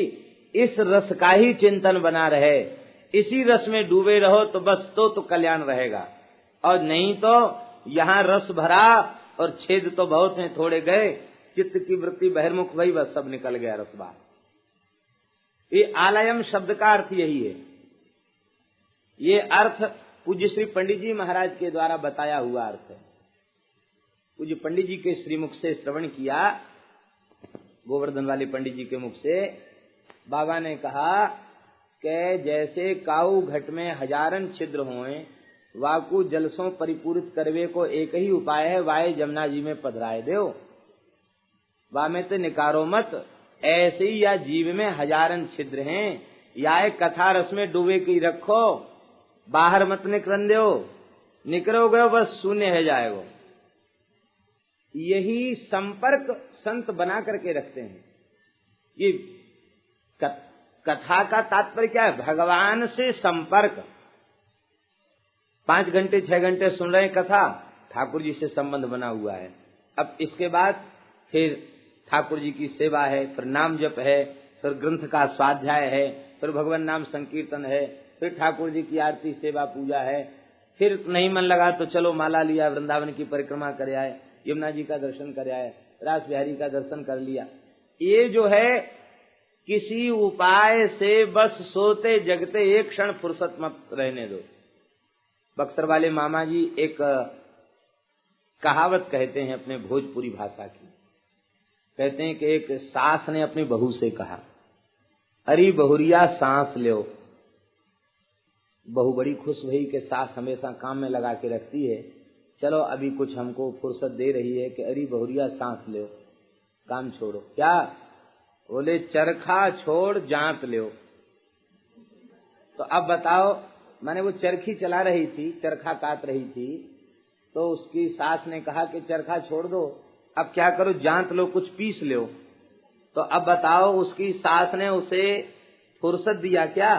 इस रस का ही चिंतन बना रहे, इसी रस में डूबे रहो तो बस तो कल्याण रहेगा। और नहीं तो यहाँ रस भरा और छेद तो बहुत हैं, थोड़े गए, चित्त की वृत्ति बहिर्मुख भई, बस सब निकल गया रस बाहर। ये आलयम शब्द का अर्थ यही है। ये अर्थ पूज्य श्री पंडित जी महाराज के द्वारा बताया हुआ अर्थ है। पूज्य पंडित जी के श्रीमुख से श्रवण किया, गोवर्धन वाले पंडित जी के मुख से बाबा ने कहा कि जैसे काऊ घट में हजारन छिद्र होए, वाकु जलसों परिपूरित करवे को एक ही उपाय है, वाये जमुना जी में पधराए दो, वा में तो निकारो मत। ऐसे ही या जीव में हजारन छिद्र हैं, या एक कथा रस में डूबे की रखो, बाहर मत निकलन दो, निकलोगे बस शून्य हो जाएगा। यही संपर्क संत बना करके रखते हैं। ये कथा का तात्पर्य क्या है? भगवान से संपर्क। 5 घंटे 6 घंटे सुन रहे कथा, ठाकुर जी से संबंध बना हुआ है। अब इसके बाद फिर ठाकुर जी की सेवा है, फिर नाम जप है, फिर ग्रंथ का स्वाध्याय है, फिर भगवान नाम संकीर्तन है, फिर ठाकुर जी की आरती सेवा पूजा है, फिर नहीं मन लगा तो चलो माला लिया, वृंदावन की परिक्रमा कर आए, यमुना जी का दर्शन कर आए, रास बिहारी का दर्शन कर लिया। ये जो है किसी उपाय से बस सोते जगते एक क्षण फुर्सत मत रहने दो। बक्सर वाले मामा जी एक कहावत कहते हैं अपने भोजपुरी भाषा की। कहते हैं कि एक सास ने अपनी बहू से कहा, अरे बहुरिया सांस लो। बहू बड़ी खुश हुई कि सास हमेशा काम में लगा के रखती है, चलो अभी कुछ हमको फुर्सत दे रही है कि अरे बहुरिया सांस लो, काम छोड़ो। क्या? बोले चरखा छोड़ जांत लो। तो अब बताओ, माने वो चरखी चला रही थी, चरखा काट रही थी, तो उसकी सास ने कहा कि चरखा छोड़ दो, अब क्या करो, जांत लो, कुछ पीस लो। तो अब बताओ, उसकी सास ने उसे फुर्सत दिया क्या?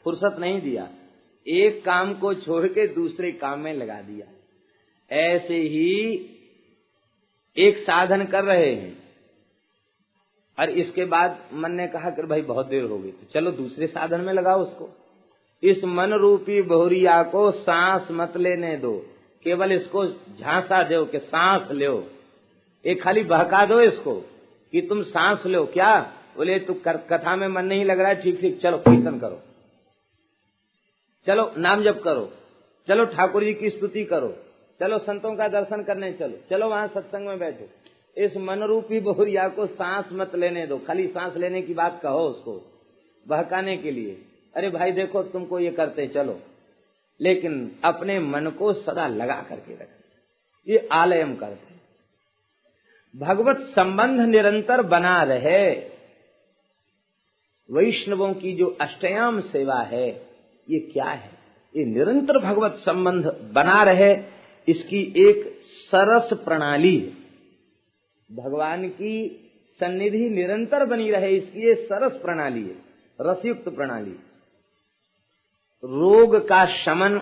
फुर्सत नहीं दिया, एक काम को छोड़ के दूसरे काम में लगा दिया। ऐसे ही एक साधन कर रहे हैं और इसके बाद मन ने कहा कि भाई बहुत देर हो गई, तो चलो दूसरे साधन में लगाओ उसको। इस मन रूपी बहुरिया को सांस मत लेने दो, केवल इसको झांसा दो कि सांस लो। एक खाली बहका दो इसको कि तुम सांस लो। क्या? बोले तू कथा में मन नहीं लग रहा है, ठीक ठीक, चलो कीर्तन करो, चलो नाम जप करो, चलो ठाकुर जी की स्तुति करो, चलो संतों का दर्शन करने चलो, चलो वहां सत्संग में बैठो। इस मन रूपी बहुरिया को सांस मत लेने दो। खाली सांस लेने की बात कहो उसको बहकाने के लिए, अरे भाई देखो तुमको ये करते चलो, लेकिन अपने मन को सदा लगा करके रखें। ये आलयम करते। भगवत संबंध निरंतर बना रहे। वैष्णवों की जो अष्टयाम सेवा है, ये क्या है? ये निरंतर भगवत संबंध बना रहे, इसकी एक सरस प्रणाली है। भगवान की सन्निधि निरंतर बनी रहे, इसकी ये सरस प्रणाली है, रसयुक्त प्रणाली। रोग का शमन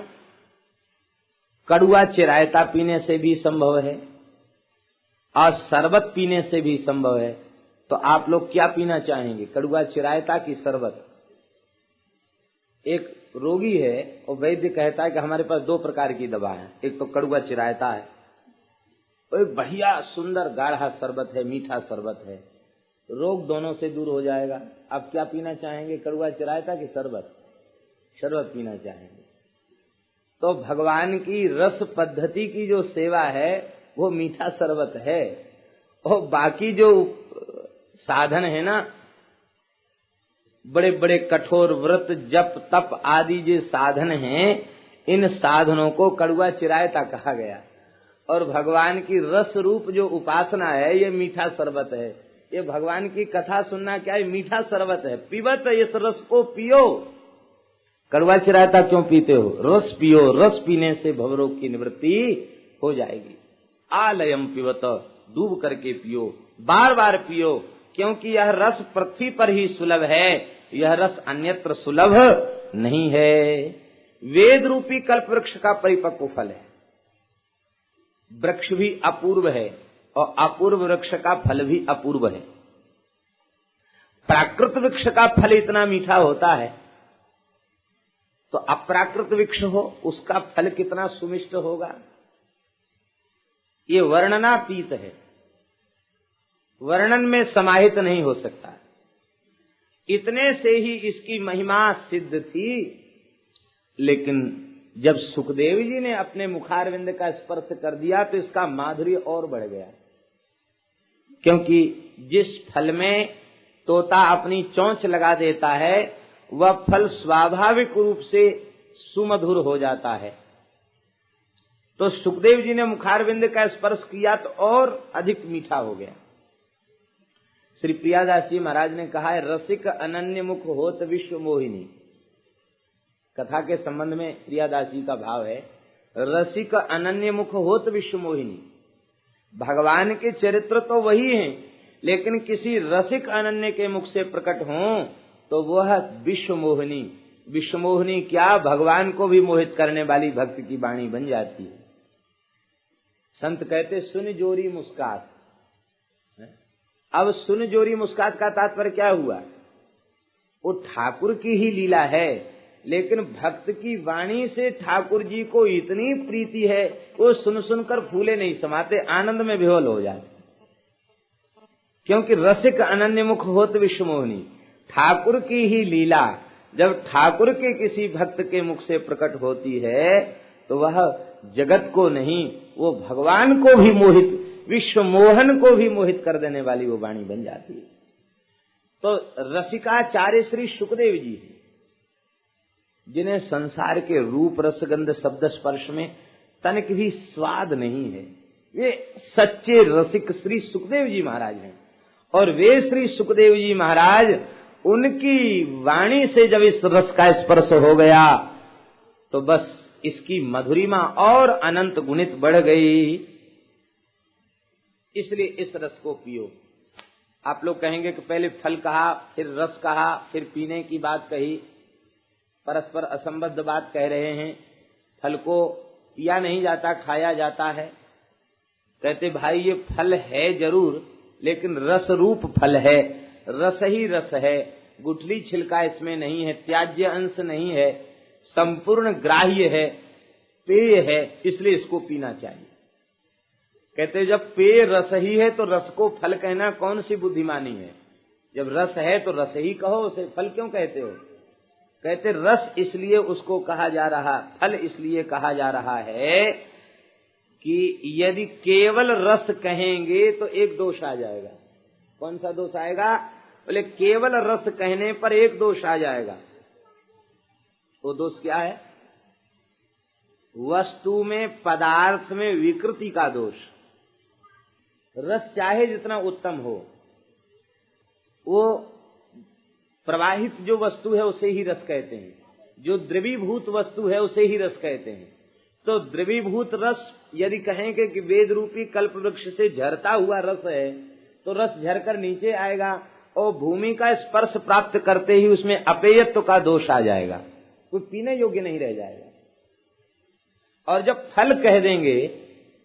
कड़ुआ चिरायता पीने से भी संभव है और शरबत पीने से भी संभव है। तो आप लोग क्या पीना चाहेंगे, कड़ुआ चिरायता की शरबत? एक रोगी है और वैद्य कहता है कि हमारे पास 2 प्रकार की दवा है, एक तो कड़ुआ चिरायता है और एक बढ़िया सुंदर गाढ़ा शरबत है, मीठा शरबत है, रोग दोनों से दूर हो जाएगा। आप क्या पीना चाहेंगे, कड़ुआ चिरायता की शरबत? शरबत पीना चाहेंगे। तो भगवान की रस पद्धति की जो सेवा है वो मीठा शरबत है, और बाकी जो साधन है ना, बड़े बड़े कठोर व्रत जप तप आदि जो साधन हैं, इन साधनों को कड़ुआ चिरायता कहा गया। और भगवान की रस रूप जो उपासना है ये मीठा शरबत है। ये भगवान की कथा सुनना क्या है, मीठा शरबत है। पीवत इस रस को पियो। कड़ुआ चिरायता क्यों पीते हो? रस पियो, रस पीने से भवरोग की निवृत्ति हो जाएगी। आलयम पिबत, डूब करके पियो, बार बार पियो, क्योंकि यह रस पृथ्वी पर ही सुलभ है, यह रस अन्यत्र सुलभ नहीं है। वेद रूपी कल्प वृक्ष का परिपक्व फल है। वृक्ष भी अपूर्व है और अपूर्व वृक्ष का फल भी अपूर्व है। प्राकृत वृक्ष का फल इतना मीठा होता है तो अप्राकृत वृक्ष हो उसका फल कितना सुमिष्ट होगा। ये वर्णनातीत है, वर्णन में समाहित नहीं हो सकता। इतने से ही इसकी महिमा सिद्ध थी। लेकिन जब सुखदेव जी ने अपने मुखारविंद का स्पर्श कर दिया तो इसका माधुर्य और बढ़ गया। क्योंकि जिस फल में तोता अपनी चोंच लगा देता है वह फल स्वाभाविक रूप से सुमधुर हो जाता है। तो सुखदेव जी ने मुखारविंद का स्पर्श किया तो और अधिक मीठा हो गया। श्री प्रियादास जी महाराज ने कहा है, रसिक अनन्य मुख होत विश्व मोहिनी। कथा के संबंध में प्रियादास जी का भाव है, रसिक अनन्य मुख होत विश्व मोहिनी। भगवान के चरित्र तो वही हैं, लेकिन किसी रसिक अनन्य के मुख से प्रकट हों तो वह विश्व मोहिनी। विश्व मोहिनी क्या, भगवान को भी मोहित करने वाली भक्त की वाणी बन जाती है। संत कहते सुन जोरी मुस्कात। अब सुन जोरी मुस्कात का तात्पर्य क्या हुआ? वो ठाकुर की ही लीला है, लेकिन भक्त की वाणी से ठाकुर जी को इतनी प्रीति है वो सुन सुनकर फूले नहीं समाते, आनंद में विह्वल हो जाते। क्योंकि रसिक अनन्य मुख होत विश्व मोहिनी, ठाकुर की ही लीला जब ठाकुर के किसी भक्त के मुख से प्रकट होती है तो वह जगत को नहीं, वो भगवान को भी मोहित, विश्व मोहन को भी मोहित कर देने वाली वो वाणी बन जाती है। तो रसिकाचार्य श्री सुखदेव जी हैं, जिन्हें संसार के रूप रसगंध शब्द स्पर्श में तनिक भी स्वाद नहीं है, वे सच्चे रसिक श्री सुखदेव जी महाराज हैं। और वे श्री सुखदेव जी महाराज, उनकी वाणी से जब इस रस का स्पर्श हो गया तो बस इसकी मधुरिमा और अनंत गुणित बढ़ गई। इसलिए इस रस को पियो। आप लोग कहेंगे कि पहले फल कहा, फिर रस कहा, फिर पीने की बात कही, परस्पर असंबद्ध बात कह रहे हैं। फल को पिया नहीं जाता, खाया जाता है। कहते भाई ये फल है जरूर, लेकिन रस रूप फल है, रस ही रस है, गुठली छिलका इसमें नहीं है, त्याज्य अंश नहीं है, संपूर्ण ग्राह्य है, पेय है, इसलिए इसको पीना चाहिए। कहते जब पेय रस ही है तो रस को फल कहना कौन सी बुद्धिमानी है? जब रस है तो रस ही कहो, उसे फल क्यों कहते हो? कहते रस इसलिए उसको कहा जा रहा, फल इसलिए कहा जा रहा है कि यदि केवल रस कहेंगे तो एक दोष आ जाएगा। कौन सा दोष आएगा? बोले केवल रस कहने पर एक दोष आ जाएगा। वो दोष क्या है? वस्तु में, पदार्थ में विकृति का दोष। रस चाहे जितना उत्तम हो, वो प्रवाहित जो वस्तु है उसे ही रस कहते हैं, जो द्रवीभूत वस्तु है उसे ही रस कहते हैं। तो द्रवीभूत रस यदि कहेंगे कि वेद रूपी कल्प वृक्ष से झरता हुआ रस है, तो रस झरकर नीचे आएगा और भूमि का स्पर्श प्राप्त करते ही उसमें अपेयत्व का दोष आ जाएगा, कोई पीने योग्य नहीं रह जाएगा। और जब फल कह देंगे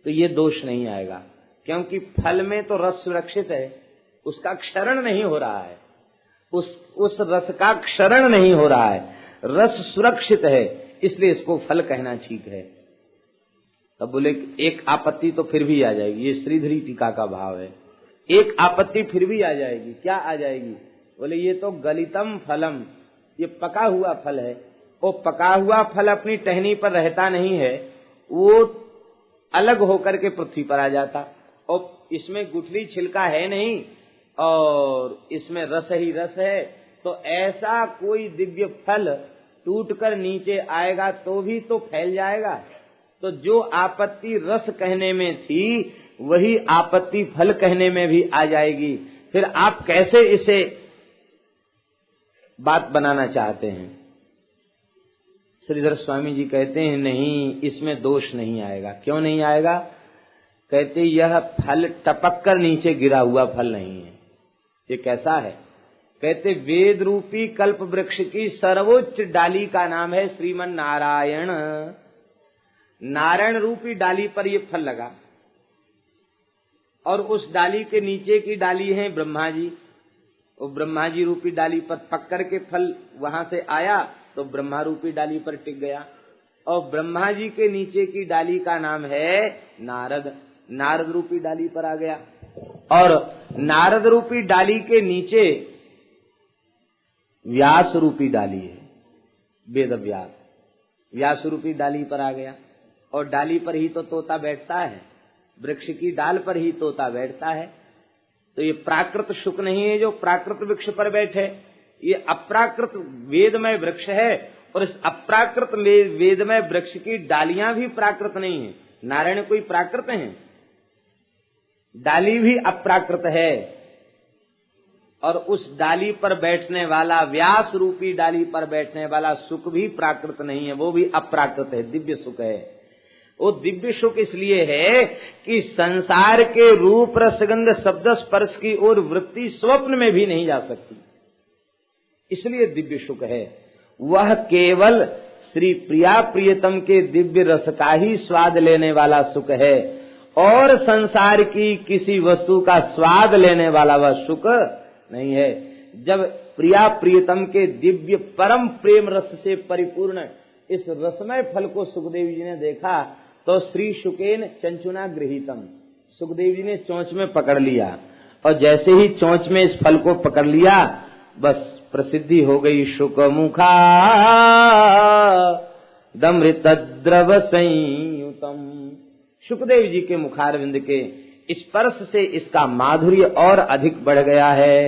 तो ये दोष नहीं आएगा, क्योंकि फल में तो रस सुरक्षित है, उसका क्षरण नहीं हो रहा है, उस रस का क्षरण नहीं हो रहा है, रस सुरक्षित है, इसलिए इसको फल कहना ठीक है। तब बोले एक आपत्ति तो फिर भी आ जाएगी, ये श्रीधरी टीका का भाव है। एक आपत्ति फिर भी आ जाएगी, क्या आ जाएगी? बोले ये तो गलितम फलम, ये पका हुआ फल है, वो पका हुआ फल अपनी टहनी पर रहता नहीं है, वो अलग होकर के पृथ्वी पर आ जाता, और इसमें गुठली छिलका है नहीं और इसमें रस ही रस है, तो ऐसा कोई दिव्य फल टूटकर नीचे आएगा तो भी तो फैल जाएगा। तो जो आपत्ति रस कहने में थी वही आपत्ति फल कहने में भी आ जाएगी। फिर आप कैसे इसे बात बनाना चाहते हैं? श्रीधर स्वामी जी कहते हैं नहीं, इसमें दोष नहीं आएगा। क्यों नहीं आएगा? कहते यह फल टपक कर नीचे गिरा हुआ फल नहीं है। ये कैसा है? कहते वेद रूपी कल्प वृक्ष की सर्वोच्च डाली का नाम है श्रीमन नारायण। नारायण रूपी डाली पर ये फल लगा और उस डाली के नीचे की डाली है ब्रह्मा जी। वो ब्रह्मा जी रूपी डाली पर पक कर के फल वहां से आया तो ब्रह्मा रूपी डाली पर टिक गया, और ब्रह्मा जी के नीचे की डाली का नाम है नारद। नारद रूपी डाली पर आ गया, और नारद रूपी डाली के नीचे व्यास रूपी डाली है, वेद व्यास। व्यास रूपी डाली पर आ गया, और डाली पर ही तो तोता बैठता है, वृक्ष की डाल पर ही तोता बैठता है। तो ये प्राकृत शुक नहीं है जो प्राकृत वृक्ष पर बैठे, ये अप्राकृत वेदमय वृक्ष है, और इस अप्राकृत वेदमय वृक्ष की डालियां भी प्राकृत नहीं है। नारायण कोई प्राकृत है? डाली भी अप्राकृत है, और उस डाली पर बैठने वाला व्यास रूपी डाली पर बैठने वाला सुख भी प्राकृत नहीं है, वो भी अप्राकृत है, दिव्य सुख है। वो दिव्य सुख इसलिए है कि संसार के रूप रसगंध शब्द स्पर्श की ओर वृत्ति स्वप्न में भी नहीं जा सकती, इसलिए दिव्य सुख है। वह केवल श्री प्रिया प्रियतम के दिव्य रस का ही स्वाद लेने वाला सुख है, और संसार की किसी वस्तु का स्वाद लेने वाला वह सुख नहीं है। जब प्रिया प्रियतम के दिव्य परम प्रेम रस से परिपूर्ण इस रसमय फल को सुखदेव जी ने देखा तो श्री शुकेन चंचुना गृहीतम, सुखदेव जी ने चोंच में पकड़ लिया, और जैसे ही चोंच में इस फल को पकड़ लिया बस प्रसिद्धि हो गई। शुक मुखा दमृत द्रव संयुतम, सुखदेव जी के मुखारविंद के स्पर्श से इसका माधुर्य और अधिक बढ़ गया है।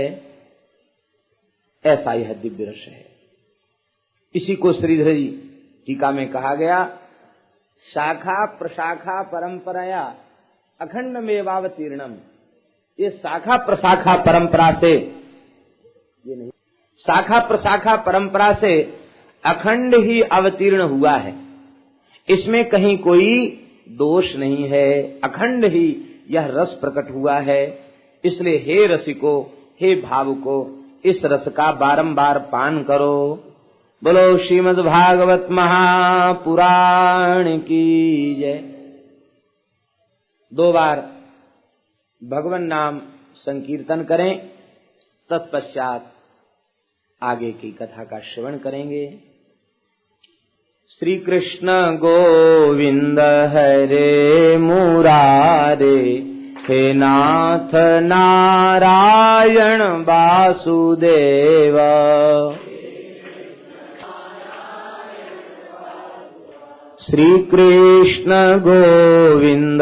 ऐसा यह दिव्य रस है। इसी को श्रीधर जी टीका में कहा गया, शाखा प्रशाखा परंपराया अखंड मेवावतीर्णम। ये शाखा प्रशाखा परंपरा से, ये नहीं, शाखा प्रशाखा परंपरा से अखंड ही अवतीर्ण हुआ है, इसमें कहीं कोई दोष नहीं है, अखंड ही यह रस प्रकट हुआ है। इसलिए हे रसिको, हे भावुको, इस रस का बारंबार पान करो। बोलो श्रीमद् भागवत महापुराण की जय। 2 बार भगवान नाम संकीर्तन करें, तत्पश्चात आगे की कथा का श्रवण करेंगे। श्री कृष्ण गोविंद हरे मुरारे, हे नाथ नारायण वासुदेव। श्री कृष्ण गोविंद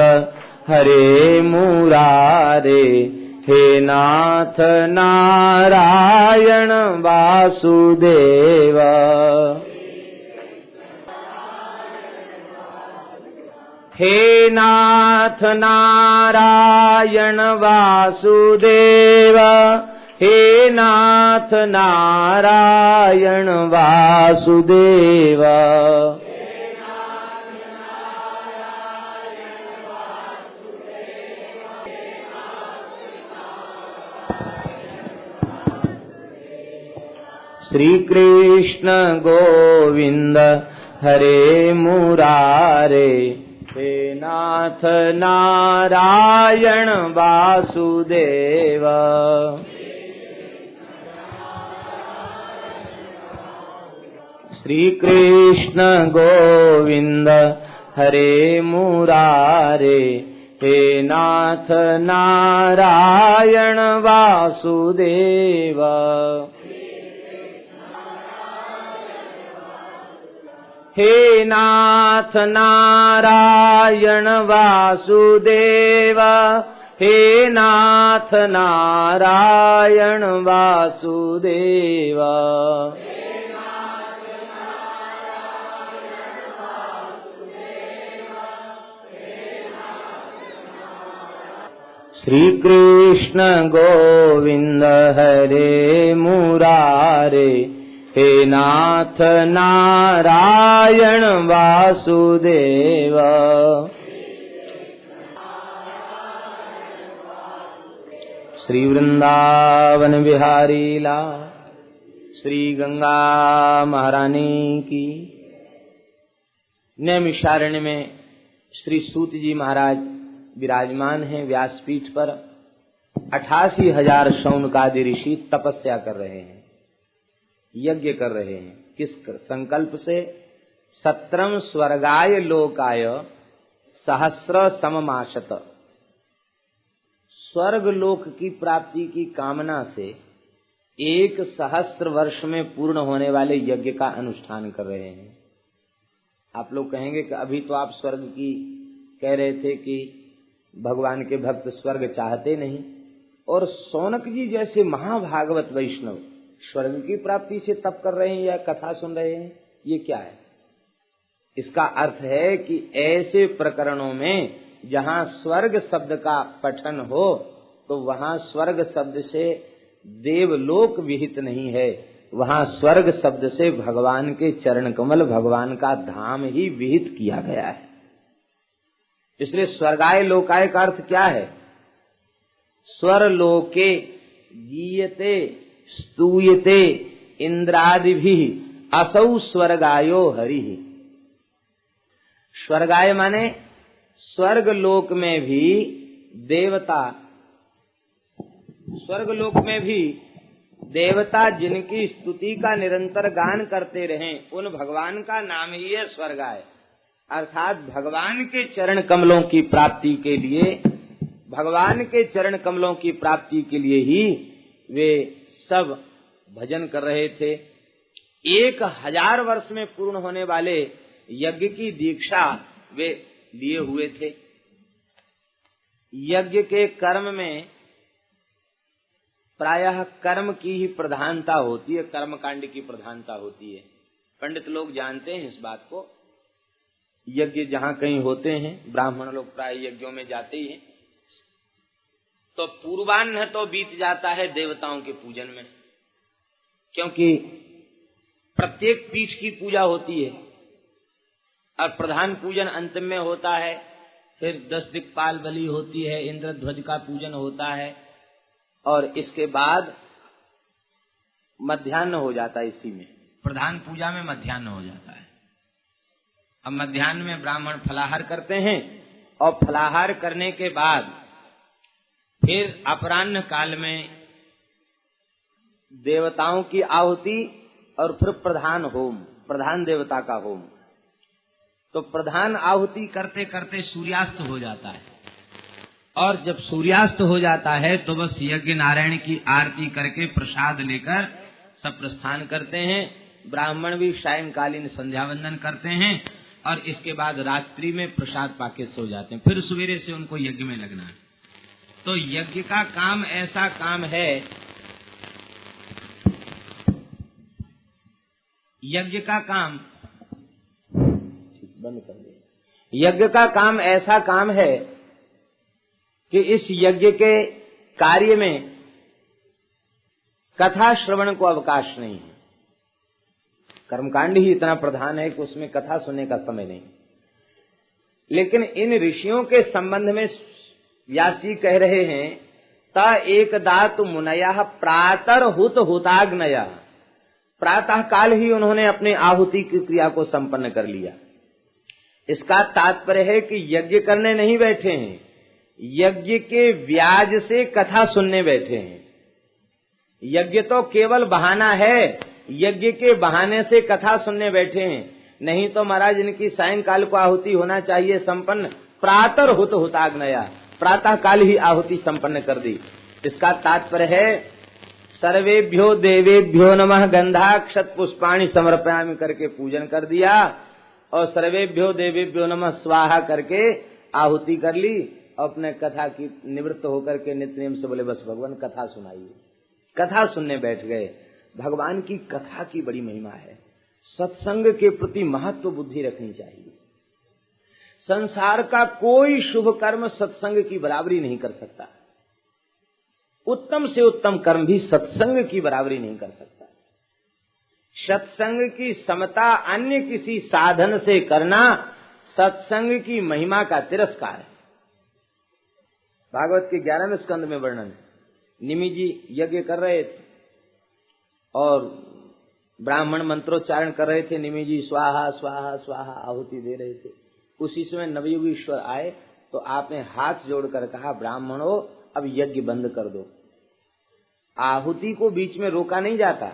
हरे मुरारे, हे नाथ नारायण वासुदेव। हे नाथ नारायण वासुदेव, हे नाथ नारायण वासुदेव। श्री कृष्ण गोविंद हरे मुरारे, हे नाथ नारायण वासुदेव। श्री कृष्ण गोविंद हरे मुरारे, हे नाथ नारायण वासुदेव। हे नाथ नारायण वासुदेव, हे नाथ नारायण वासुदेव। श्री कृष्ण गोविंद हरे मुरारे, हे नाथ नारायण वासुदेव। श्री वृंदावन बिहारी लाल, श्री गंगा महारानी की। नैमिषारण्य में श्री सूत जी महाराज विराजमान हैं व्यासपीठ पर। 88,000 शौनकादि ऋषि तपस्या कर रहे हैं, यज्ञ कर रहे हैं। किस संकल्प से? 17 स्वर्गाय लोकाय सहस्र सममाशत। स्वर्ग लोक की प्राप्ति की कामना से 1 सहस्र वर्ष में पूर्ण होने वाले यज्ञ का अनुष्ठान कर रहे हैं। आप लोग कहेंगे कि अभी तो आप स्वर्ग की कह रहे थे कि भगवान के भक्त स्वर्ग चाहते नहीं, और शौनक जी जैसे महाभागवत वैष्णव स्वर्ग की प्राप्ति से तप कर रहे हैं या कथा सुन रहे हैं, ये क्या है? इसका अर्थ है कि ऐसे प्रकरणों में जहां स्वर्ग शब्द का पठन हो तो वहां स्वर्ग शब्द से देवलोक विहित नहीं है, वहां स्वर्ग शब्द से भगवान के चरण कमल, भगवान का धाम ही विहित किया गया है। इसलिए स्वर्गाय लोकाय का अर्थ क्या है? स्वरलोके गीयते स्तूयते इंद्रादिभिः असौ स्वर्गायो हरिः। स्वर्गाय माने स्वर्ग लोक में भी देवता, स्वर्ग लोक में भी देवता जिनकी स्तुति का निरंतर गान करते रहें, उन भगवान का नाम ही है स्वर्गाय। अर्थात भगवान के चरण कमलों की प्राप्ति के लिए, भगवान के चरण कमलों की प्राप्ति के लिए ही वे सब भजन कर रहे थे। 1000 वर्ष में पूर्ण होने वाले यज्ञ की दीक्षा वे लिए हुए थे। यज्ञ के कर्म में प्रायः कर्म की ही प्रधानता होती है, कर्म कांड की प्रधानता होती है। पंडित लोग जानते हैं इस बात को। यज्ञ जहां कहीं होते हैं, ब्राह्मण लोग प्राय यज्ञों में जाते ही हैं, तो पूर्वाह्न तो बीत जाता है देवताओं के पूजन में, क्योंकि प्रत्येक पीठ की पूजा होती है और प्रधान पूजन अंतिम में होता है। फिर 10 दिक्पाल बलि होती है, इंद्रध्वज का पूजन होता है, और इसके बाद मध्याह्न हो जाता है। इसी में प्रधान पूजा में मध्याह्न हो जाता है। अब मध्याह्न में ब्राह्मण फलाहार करते हैं, और फलाहार करने के बाद फिर अपराह्न काल में देवताओं की आहुति, और फिर प्रधान होम, प्रधान देवता का होम। तो प्रधान आहुति करते करते सूर्यास्त हो जाता है, और जब सूर्यास्त हो जाता है तो बस यज्ञ नारायण की आरती करके प्रसाद लेकर सब प्रस्थान करते हैं। ब्राह्मण भी सायंकालीन संध्या वंदन करते हैं, और इसके बाद रात्रि में प्रसाद पाके सो जाते हैं। फिर सवेरे से उनको यज्ञ में लगना है। तो यज्ञ का काम ऐसा काम है, यज्ञ का काम बंद कर दे। यज्ञ का काम ऐसा काम है कि इस यज्ञ के कार्य में कथा श्रवण को अवकाश नहीं है। कर्मकांड ही इतना प्रधान है कि उसमें कथा सुनने का समय नहीं। लेकिन इन ऋषियों के संबंध में व्यास जी कह रहे हैं, ता एक दातु मुनयः प्रातर हुत हुताग्नयः प्रातः काल ही उन्होंने अपने आहुति की क्रिया को संपन्न कर लिया। इसका तात्पर्य है कि यज्ञ करने नहीं बैठे हैं, यज्ञ के व्याज से कथा सुनने बैठे हैं। यज्ञ तो केवल बहाना है, यज्ञ के बहाने से कथा सुनने बैठे हैं। नहीं तो महाराज इनकी सायंकाल को आहुति होना चाहिए संपन्न, प्रातः हुताग्नया, प्रातः काल ही आहुति संपन्न कर दी। इसका तात्पर्य है सर्वेभ्यो देवेभ्यो नमः गंधाक्षत पुष्पाणि समर्पयामि करके पूजन कर दिया और सर्वेभ्यो देवेभ्यो नमः स्वाहा करके आहुति कर ली। अपने कथा की निवृत्त होकर के नित्य नियम से बोले बस भगवान कथा सुनाइए। कथा सुनने बैठ गए। भगवान की कथा की बड़ी महिमा है। सत्संग के प्रति महत्व बुद्धि रखनी चाहिए। संसार का कोई शुभ कर्म सत्संग की बराबरी नहीं कर सकता। उत्तम से उत्तम कर्म भी सत्संग की बराबरी नहीं कर सकता। सत्संग की समता अन्य किसी साधन से करना सत्संग की महिमा का तिरस्कार है। भागवत के 11वें स्कंद में वर्णन है। निमि जी यज्ञ कर रहे थे और ब्राह्मण मंत्रोच्चारण कर रहे थे। निमि जी स्वाहा स्वाहा स्वाहा आहुति दे रहे थे। उसी समय नवयुगीश्वर आए तो आपने हाथ जोड़कर कहा, ब्राह्मणों अब यज्ञ बंद कर दो। आहुति को बीच में रोका नहीं जाता।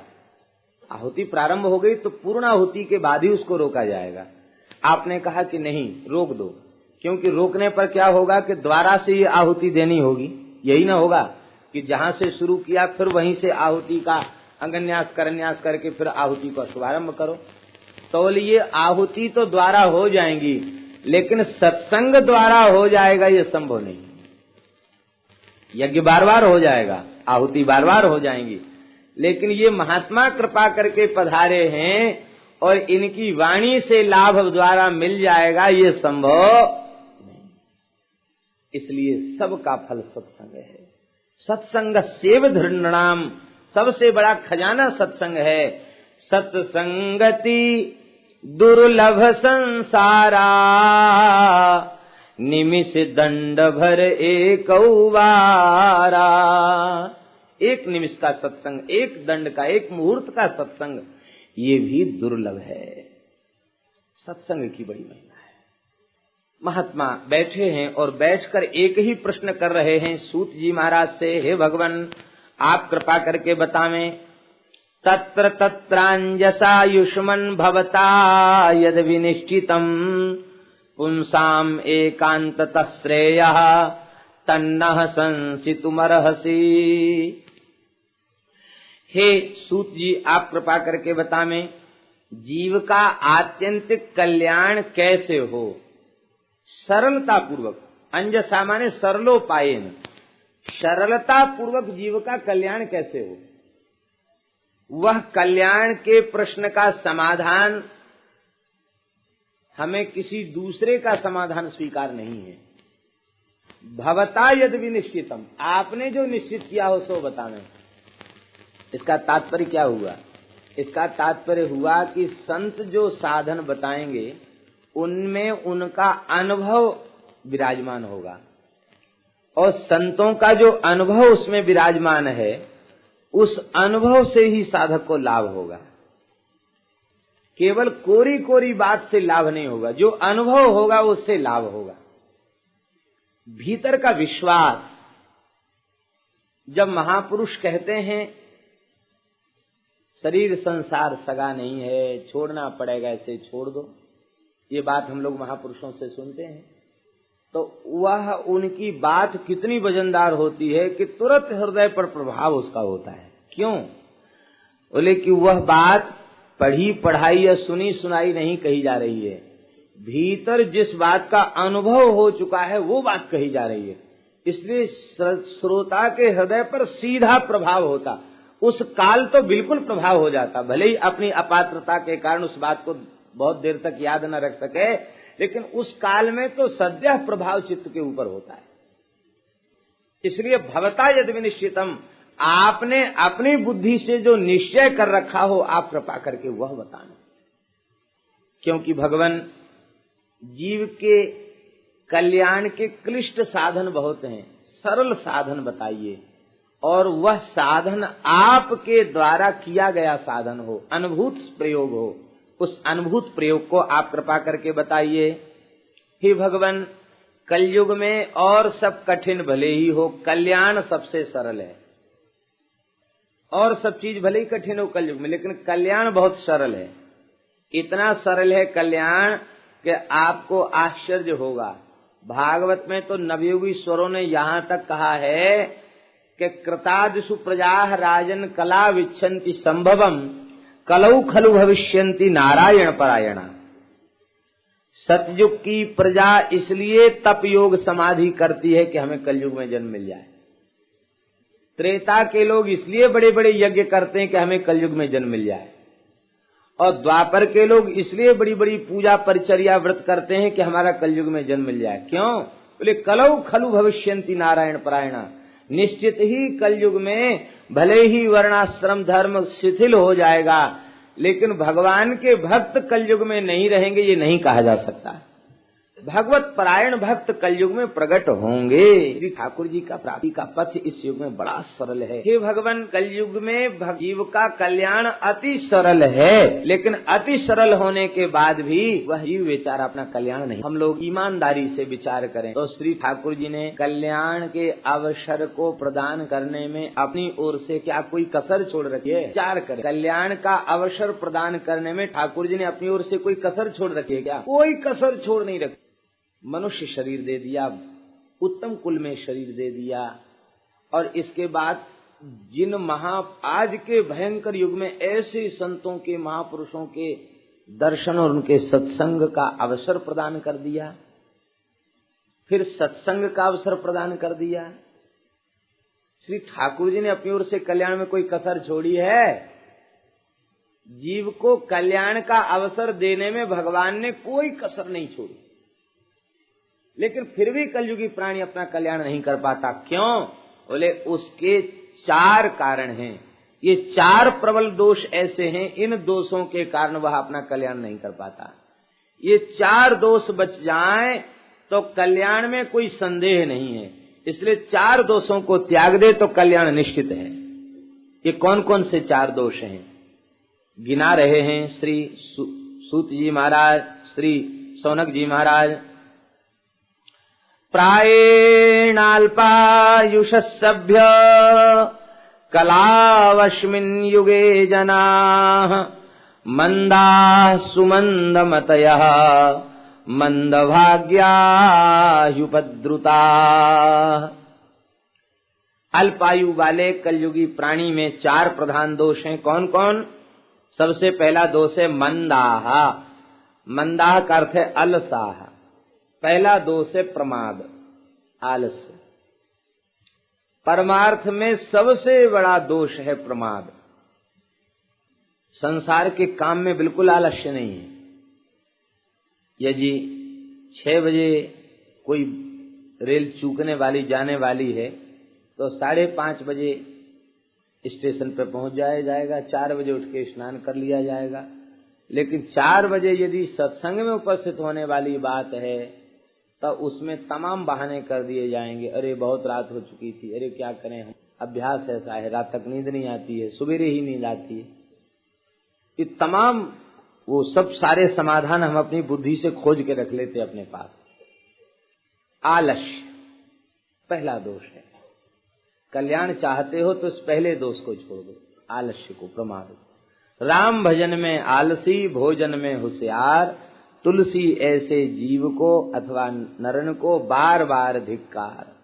आहुति प्रारंभ हो गई तो पूर्ण आहुति के बाद ही उसको रोका जाएगा। आपने कहा कि नहीं, रोक दो, क्योंकि रोकने पर क्या होगा कि द्वारा से ये आहुति देनी होगी। यही ना होगा कि जहां से शुरू किया फिर वहीं से आहुति का अंगन्यास करन्यास करके फिर आहुति का शुभारंभ करो। तो ये आहुति तो द्वारा हो जाएंगी, लेकिन सत्संग द्वारा हो जाएगा ये संभव नहीं। यज्ञ बार बार हो जाएगा, आहुति बार बार हो जाएंगी, लेकिन ये महात्मा कृपा करके पधारे हैं और इनकी वाणी से लाभ द्वारा मिल जाएगा, ये संभव नहीं। इसलिए सबका फल सत्संग है। सत्संग सेव धृणाम, सबसे बड़ा खजाना सत्संग है। सत्संगति दुर्लभ संसारा, निमिष दंड भर एक वारा। एक निमिष का सत्संग, एक दंड का, एक मुहूर्त का सत्संग, ये भी दुर्लभ है। सत्संग की बड़ी महिमा है। महात्मा बैठे हैं और बैठकर एक ही प्रश्न कर रहे हैं सूत जी महाराज से, हे भगवान आप कृपा करके बतावें, तत्र तत्रांजसायुष्मन् भवता यद विनिश्चितम पुंसाम एकांततः श्रेयः तन्नः संसितुमर्हसि। हे सूत जी आप कृपा करके बतावें, जीव का आत्यंतिक कल्याण कैसे हो? सरलता पूर्वक, अंजसा माने सरलोपायेन, सरलता पूर्वक जीव का कल्याण कैसे हो? वह कल्याण के प्रश्न का समाधान हमें किसी दूसरे का समाधान स्वीकार नहीं है। भवता यद विनिश्चितम, आपने जो निश्चित किया हो सो बतावें। इसका तात्पर्य क्या हुआ? इसका तात्पर्य हुआ कि संत जो साधन बताएंगे उनमें उनका अनुभव विराजमान होगा, और संतों का जो अनुभव उसमें विराजमान है उस अनुभव से ही साधक को लाभ होगा। केवल कोरी कोरी बात से लाभ नहीं होगा, जो अनुभव होगा उससे लाभ होगा। भीतर का विश्वास, जब महापुरुष कहते हैं शरीर संसार सगा नहीं है, छोड़ना पड़ेगा, ऐसे छोड़ दो, ये बात हम लोग महापुरुषों से सुनते हैं, तो वह उनकी बात कितनी वजनदार होती है कि तुरंत हृदय पर प्रभाव उसका होता है। क्यों? बोले कि वह बात पढ़ी पढ़ाई या सुनी सुनाई नहीं कही जा रही है, भीतर जिस बात का अनुभव हो चुका है वो बात कही जा रही है। इसलिए श्रोता के हृदय पर सीधा प्रभाव होता। उस काल तो बिल्कुल प्रभाव हो जाता, भले ही अपनी अपात्रता के कारण उस बात को बहुत देर तक याद न रख सके, लेकिन उस काल में तो सद्यः प्रभाव चित्त के ऊपर होता है। इसलिए भवता यद विनिश्चितम, आपने अपनी बुद्धि से जो निश्चय कर रखा हो आप कृपा करके वह बताना। क्योंकि भगवान जीव के कल्याण के क्लिष्ट साधन बहुत हैं, सरल साधन बताइए। और वह साधन आपके द्वारा किया गया साधन हो, अनुभूत प्रयोग हो। उस अनुभूत प्रयोग को आप कृपा करके बताइए। हे भगवान, कलयुग में और सब कठिन भले ही हो, कल्याण सबसे सरल है। और सब चीज भले ही कठिन हो कलयुग में, लेकिन कल्याण बहुत सरल है। इतना सरल है कल्याण कि आपको आश्चर्य होगा। भागवत में तो नवयोगीश्वरों ने यहाँ तक कहा है कि कृतादिषु प्रजाः राजन कला विच्छन्ति संभवम कलौ खलु भविष्यन्ति नारायण परायणा। सतयुग की प्रजा इसलिए तप योग समाधि करती है कि हमें कलयुग में जन्म मिल जाए। त्रेता के लोग इसलिए बड़े बड़े यज्ञ करते हैं कि हमें कलयुग में जन्म मिल जाए। और द्वापर के लोग इसलिए बड़ी बड़ी पूजा परिचर्या व्रत करते हैं कि हमारा कलयुग में जन्म मिल जाए। क्यों? बोले कलौ खलु भविष्यन्ति नारायण परायणा। निश्चित ही कलयुग में भले ही वर्णाश्रम धर्म शिथिल हो जाएगा, लेकिन भगवान के भक्त कलयुग में नहीं रहेंगे, ये नहीं कहा जा सकता। भगवत परायण भक्त कलयुग में प्रकट होंगे। श्री ठाकुर जी का प्राप्ति का पथ इस युग में बड़ा सरल है। हे भगवान, कलयुग में जीव का कल्याण अति सरल है, लेकिन अति सरल होने के बाद भी वह जीव बेचारा अपना कल्याण नहीं। हम लोग ईमानदारी से विचार करें तो श्री ठाकुर जी ने कल्याण के अवसर को प्रदान करने में अपनी ओर से क्या कोई कसर छोड़ रखी है? विचार करें, कल्याण का अवसर प्रदान करने में ठाकुर जी ने अपनी ओर से कोई कसर छोड़ रखी है क्या? कोई कसर छोड़ नहीं रखी। मनुष्य शरीर दे दिया, उत्तम कुल में शरीर दे दिया, और इसके बाद जिन आज के भयंकर युग में ऐसे संतों के महापुरुषों के दर्शन और उनके सत्संग का अवसर प्रदान कर दिया, फिर सत्संग का अवसर प्रदान कर दिया। श्री ठाकुर जी ने अपनी ओर से कल्याण में कोई कसर छोड़ी है? जीव को कल्याण का अवसर देने में भगवान ने कोई कसर नहीं छोड़ी, लेकिन फिर भी कलयुगी प्राणी अपना कल्याण नहीं कर पाता। क्यों? बोले उसके 4 कारण हैं। ये 4 प्रबल दोष ऐसे हैं, इन दोषों के कारण वह अपना कल्याण नहीं कर पाता। ये 4 दोष बच जाएं तो कल्याण में कोई संदेह नहीं है। इसलिए 4 दोषों को त्याग दे तो कल्याण निश्चित है। ये कौन कौन से 4 दोष हैं गिना रहे हैं श्री सूत जी महाराज, श्री सौनक जी महाराज। प्रायेणाल्पायुषः सभ्य कलावस्मिन् युगे जनाः मंदाः सुमन्दमतयः मंदभाग्याह्युपद्रुताः। अल्पायु वाले कलयुगी प्राणी में 4 प्रधान दोष हैं। कौन कौन? सबसे पहला दोष है मंदाः। मंदाः का अर्थ है अलसाः। पहला दोष है प्रमाद, आलस्य। परमार्थ में सबसे बड़ा दोष है प्रमाद। संसार के काम में बिल्कुल आलस्य नहीं है। यदि 6 बजे कोई रेल चूकने वाली जाने वाली है तो 5:30 बजे स्टेशन पर पहुंच जाएगा। 4 बजे उठ के स्नान कर लिया जाएगा। लेकिन 4 बजे यदि सत्संग में उपस्थित होने वाली बात है तो उसमें तमाम बहाने कर दिए जाएंगे। अरे बहुत रात हो चुकी थी, अरे क्या करें, हम अभ्यास ऐसा है, रात तक नींद नहीं आती है, सुबेरे ही नींद आती है। ये तमाम वो सब सारे समाधान हम अपनी बुद्धि से खोज के रख लेते अपने पास। आलस्य पहला दोष है। कल्याण चाहते हो तो इस पहले दोष को छोड़ दो, आलस्य को, प्रमाद। राम भजन में आलसी, भोजन में होशियार, तुलसी ऐसे जीव को अथवा नरन को बार बार धिक्कार।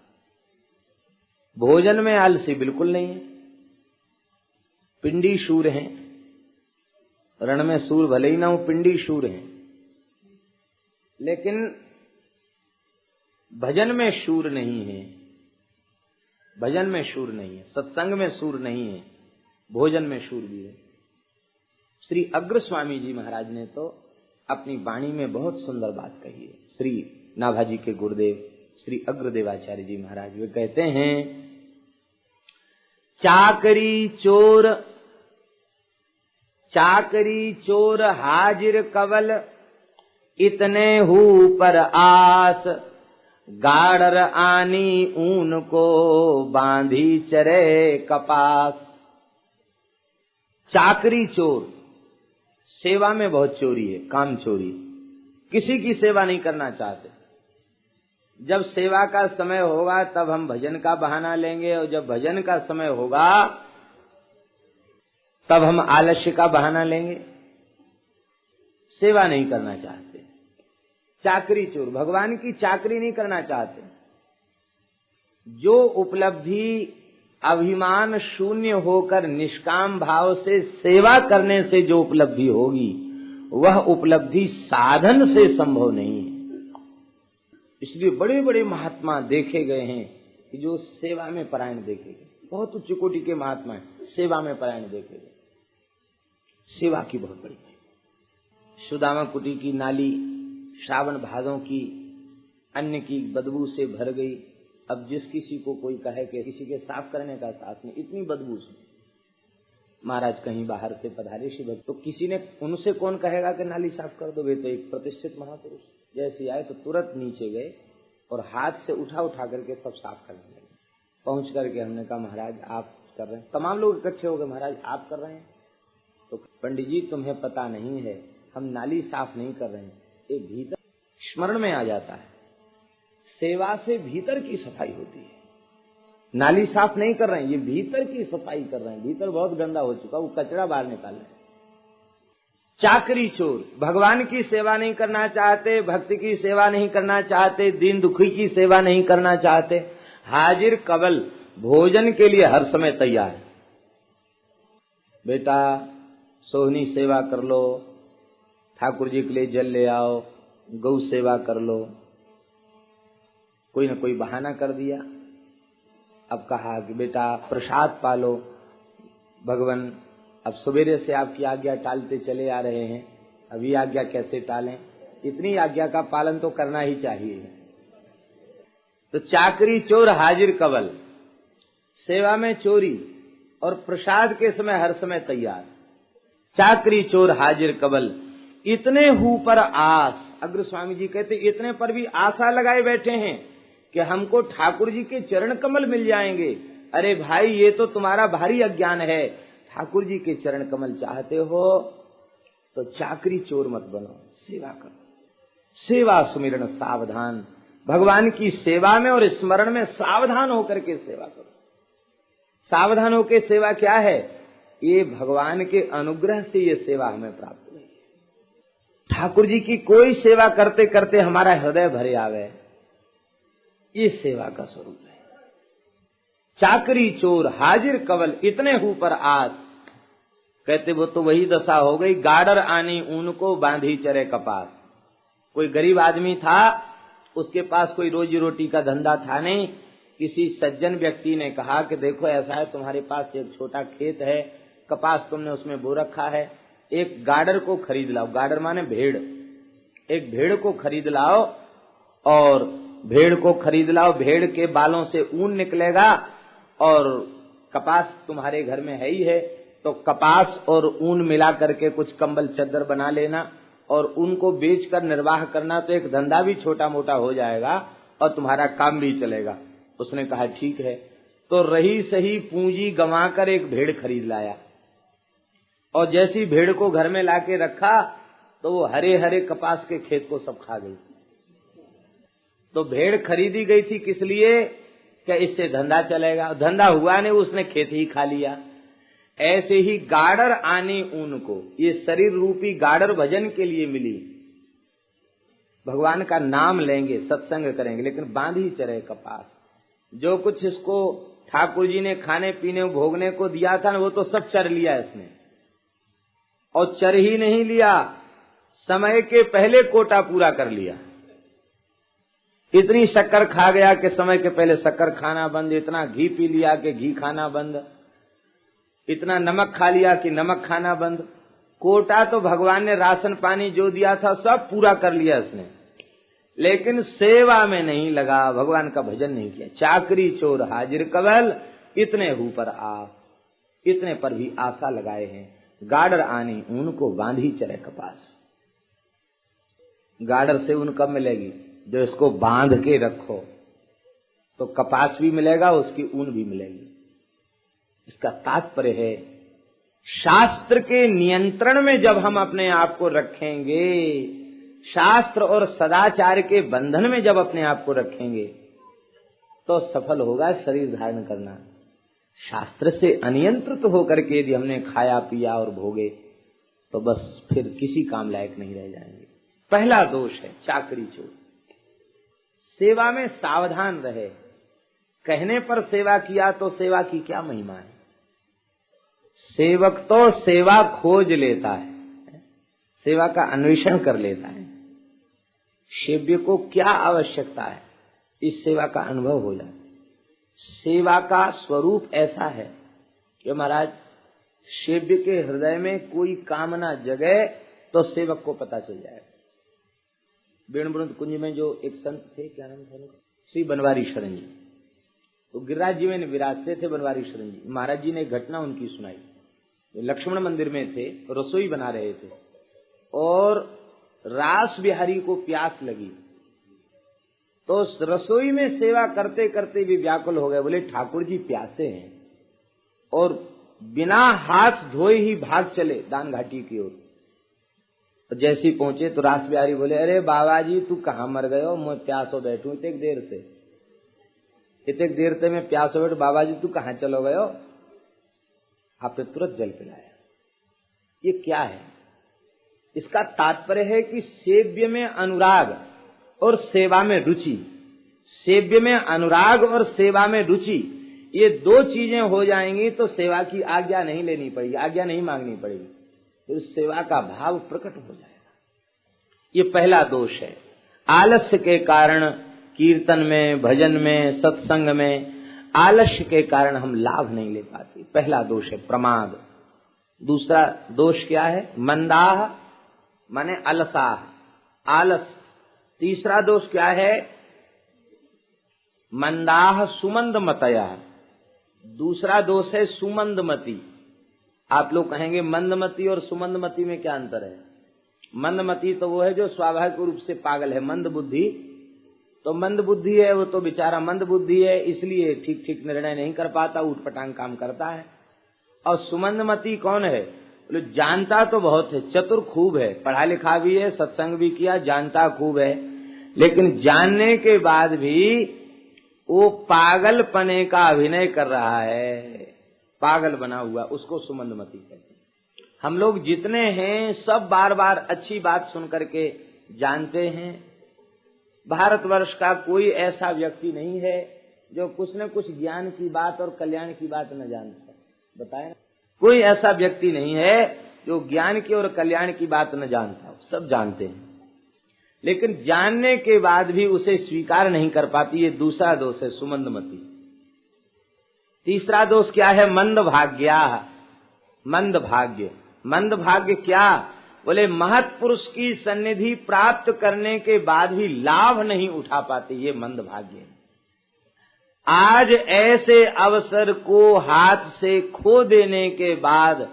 भोजन में आलसी बिल्कुल नहीं है। पिंडी शूर हैं, रण में सूर भले ही ना हो, पिंडी शूर हैं, लेकिन भजन में शूर नहीं है। भजन में शूर नहीं है, सत्संग में शूर नहीं है, भोजन में शूर भी है। श्री अग्र स्वामी जी महाराज ने तो अपनी वाणी में बहुत सुंदर बात कही है। श्री नाभाजी के गुरुदेव श्री अग्रदेवाचार्य जी महाराज वे कहते हैं, चाकरी चोर हाजिर कवल इतने हु पर आस, गाड़र आनी ऊन को बांधी चरे कपास। चाकरी चोर, सेवा में बहुत चोरी है, काम चोरी, किसी की सेवा नहीं करना चाहते। जब सेवा का समय होगा तब हम भजन का बहाना लेंगे, और जब भजन का समय होगा तब हम आलस्य का बहाना लेंगे। सेवा नहीं करना चाहते, चाकरी चोर, भगवान की चाकरी नहीं करना चाहते। जो उपलब्धि अभिमान शून्य होकर निष्काम भाव से सेवा करने से जो उपलब्धि होगी, वह उपलब्धि साधन से संभव नहीं है। इसलिए बड़े बड़े महात्मा देखे गए हैं कि जो सेवा में परायण देखे गए, बहुत उच्च कोटि के महात्मा हैं, सेवा में परायण देखे गए। सेवा की बहुत बड़ी है। सुदामा कुटी की नाली श्रावण भादों की अन्न की बदबू से भर गई। अब जिस किसी को कोई कहे कि किसी के साफ करने का साहस नहीं, इतनी बदबू से। महाराज कहीं बाहर से पधारे शिव भक्त, तो किसी ने, उनसे कौन कहेगा कि नाली साफ कर दो? वे तो एक प्रतिष्ठित महापुरुष जैसे आए तो तुरंत नीचे गए और हाथ से उठा करके सब साफ करने लगे। पहुंच करके हमने कहा महाराज आप कर रहे हैं? तमाम लोग इकट्ठे हो गए, महाराज आप कर रहे हैं? तो पंडित जी तुम्हें पता नहीं है, हम नाली साफ नहीं कर रहे हैं, ये भीतर स्मरण में आ जाता है। सेवा से भीतर की सफाई होती है। नाली साफ नहीं कर रहे हैं, ये भीतर की सफाई कर रहे हैं। भीतर बहुत गंदा हो चुका, वो कचरा बाहर निकाल रहे हैं। चाकरी चोर, भगवान की सेवा नहीं करना चाहते, भक्ति की सेवा नहीं करना चाहते, दीन दुखी की सेवा नहीं करना चाहते। हाजिर कबल, भोजन के लिए हर समय तैयार। बेटा सोहनी सेवा कर लो, ठाकुर जी के लिए जल ले आओ, गौ सेवा कर लो। कोई न कोई बहाना कर दिया। अब कहा कि बेटा प्रसाद पालो, भगवान अब सवेरे से आपकी आज्ञा टालते चले आ रहे हैं, अभी आज्ञा कैसे टालें? इतनी आज्ञा का पालन तो करना ही चाहिए। तो चाकरी चोर हाजिर कबल, सेवा में चोरी और प्रसाद के समय हर समय तैयार। चाकरी चोर हाजिर कबल, इतने हु पर आस। अग्र स्वामी जी कहते इतने पर भी आशा लगाए बैठे हैं कि हमको ठाकुर जी के चरण कमल मिल जाएंगे। अरे भाई ये तो तुम्हारा भारी अज्ञान है। ठाकुर जी के चरण कमल चाहते हो तो चाकरी चोर मत बनो, सेवा करो। सेवा सुमिरन सावधान, भगवान की सेवा में और स्मरण में सावधान होकर के सेवा करो। सावधान होकर सेवा क्या है? ये भगवान के अनुग्रह से ये सेवा हमें प्राप्त हुई। ठाकुर जी की कोई सेवा करते करते हमारा हृदय भरे आवे, ये सेवा का स्वरूप है। चाकरी चोर हाजिर कवल, इतने हु पर आस। कहते वो तो वही दशा हो गई, गाडर आनी ऊन को बांधी चरे कपास। कोई गरीब आदमी था, उसके पास कोई रोजी रोटी का धंधा था नहीं। किसी सज्जन व्यक्ति ने कहा कि देखो ऐसा है, तुम्हारे पास एक छोटा खेत है, कपास तुमने उसमें बो रखा है, एक गाडर को खरीद लाओ। गाडर माने भेड़। एक भेड़ को खरीद लाओ, और भेड़ को खरीद लाओ, भेड़ के बालों से ऊन निकलेगा, और कपास तुम्हारे घर में है ही है, तो कपास और ऊन मिला करके कुछ कंबल चद्दर बना लेना, और उनको बेचकर निर्वाह करना, तो एक धंधा भी छोटा मोटा हो जाएगा और तुम्हारा काम भी चलेगा। उसने कहा ठीक है। तो रही सही पूंजी गंवाकर एक भेड़ खरीद लाया, और जैसी भेड़ को घर में लाके रखा तो वो हरे हरे कपास के खेत को सब खा गई। तो भेड़ खरीदी गई थी किस लिए? क्या इससे धंधा चलेगा? धंधा हुआ नहीं, उसने खेत ही खा लिया। ऐसे ही गाडर आनी ऊन को, ये शरीर रूपी गाडर भजन के लिए मिली। भगवान का नाम लेंगे, सत्संग करेंगे, लेकिन बांधी चरे कपास। जो कुछ इसको ठाकुर जी ने खाने पीने भोगने को दिया था ना, वो तो सब चर लिया इसने। और चर ही नहीं लिया, समय के पहले कोटा पूरा कर लिया। इतनी शक्कर खा गया कि समय के पहले शक्कर खाना बंद, इतना घी पी लिया कि घी खाना बंद, इतना नमक खा लिया कि नमक खाना बंद। कोटा तो भगवान ने राशन पानी जो दिया था सब पूरा कर लिया इसने, लेकिन सेवा में नहीं लगा, भगवान का भजन नहीं किया। चाकरी चोर हाजिर कवल, इतने हु पर आस, इतने पर भी आशा लगाए हैं। गाडर आनी ऊन को बांधी चरे कपास। गाडर से ऊन कब मिलेगी? जो इसको बांध के रखो तो कपास भी मिलेगा, उसकी ऊन भी मिलेगी। इसका तात्पर्य है शास्त्र के नियंत्रण में जब हम अपने आप को रखेंगे, शास्त्र और सदाचार के बंधन में जब अपने आप को रखेंगे तो सफल होगा शरीर धारण करना। शास्त्र से अनियंत्रित होकर के यदि हमने खाया पिया और भोगे तो बस फिर किसी काम लायक नहीं रह जाएंगे। पहला दोष है चाकरी चोर। सेवा में सावधान रहे। कहने पर सेवा किया तो सेवा की क्या महिमा है। सेवक तो सेवा खोज लेता है, सेवा का अन्वेषण कर लेता है। सेव्य को क्या आवश्यकता है, इस सेवा का अनुभव हो जाए। सेवा का स्वरूप ऐसा है कि महाराज सेव्य के हृदय में कोई कामना जगे तो सेवक को पता चल जाएगा। बेणुवृंद कुंज में जो एक संत थे, क्या नाम था उनका, श्री बनवारी शरण जी, तो गिरिराज जी में विराजते थे बनवारी शरण जी। महाराज जी ने एक घटना उनकी सुनाई। लक्ष्मण मंदिर में थे, रसोई बना रहे थे और रास बिहारी को प्यास लगी तो रसोई में सेवा करते करते भी व्याकुल हो गए। बोले ठाकुर जी प्यासे हैं, और बिना हाथ धोए ही भाग चले दान घाटी की ओर। तो जैसे ही पहुंचे तो रास बिहारी बोले, अरे बाबा जी तू कहाँ मर गए हो, मैं प्यासो बैठू इतने देर से मैं प्यासो बैठू, बाबा जी तू कहाँ चलो गए हो। आपने तुरंत जल पिलाया। ये क्या है? इसका तात्पर्य है कि सेव्य में अनुराग और सेवा में रुचि, सेव्य में अनुराग और सेवा में रुचि, ये दो चीजें हो जाएंगी तो सेवा की आज्ञा नहीं लेनी पड़ेगी, आज्ञा नहीं मांगनी पड़ेगी, तो उस सेवा का भाव प्रकट हो जाएगा। ये पहला दोष है। आलस्य के कारण कीर्तन में, भजन में, सत्संग में आलस्य के कारण हम लाभ नहीं ले पाते। पहला दोष है प्रमाद। दूसरा दोष क्या है? मंदाह माने अलसाह, आलस। तीसरा दोष क्या है? मंदाह सुमंदमतया। दूसरा दोष है सुमंदमती। आप लोग कहेंगे मंदमती और सुमंदमती में क्या अंतर है? मंदमती तो वो है जो स्वाभाविक रूप से पागल है। मंद बुद्धि तो मंद बुद्धि है, वो तो बेचारा मंद बुद्धि है, इसलिए ठीक ठीक निर्णय नहीं कर पाता, ऊटपटांग काम करता है। और सुमंदमती कौन है? बोले जानता तो बहुत है, चतुर खूब है, पढ़ा लिखा भी है, सत्संग भी किया, जानता खूब है, लेकिन जानने के बाद भी वो पागलपने का अभिनय कर रहा है, पागल बना हुआ, उसको सुमंदमती कहते हैं। हम लोग जितने हैं सब बार बार अच्छी बात सुन करके जानते हैं। भारतवर्ष का कोई ऐसा व्यक्ति नहीं है जो कुछ न कुछ ज्ञान की बात और कल्याण की बात न जानता। बताएं, कोई ऐसा व्यक्ति नहीं है जो ज्ञान की और कल्याण की बात न जानता हो, सब जानते हैं, लेकिन जानने के बाद भी उसे स्वीकार नहीं कर पाती। ये दूसरा दोष है सुमंदमती। तीसरा दोष क्या है? मंद भाग्या। मंद भाग्य। मंद भाग्य क्या? बोले महत् पुरुष की सन्निधि प्राप्त करने के बाद भी लाभ नहीं उठा पाते, ये मंद भाग्य है। आज ऐसे अवसर को हाथ से खो देने के बाद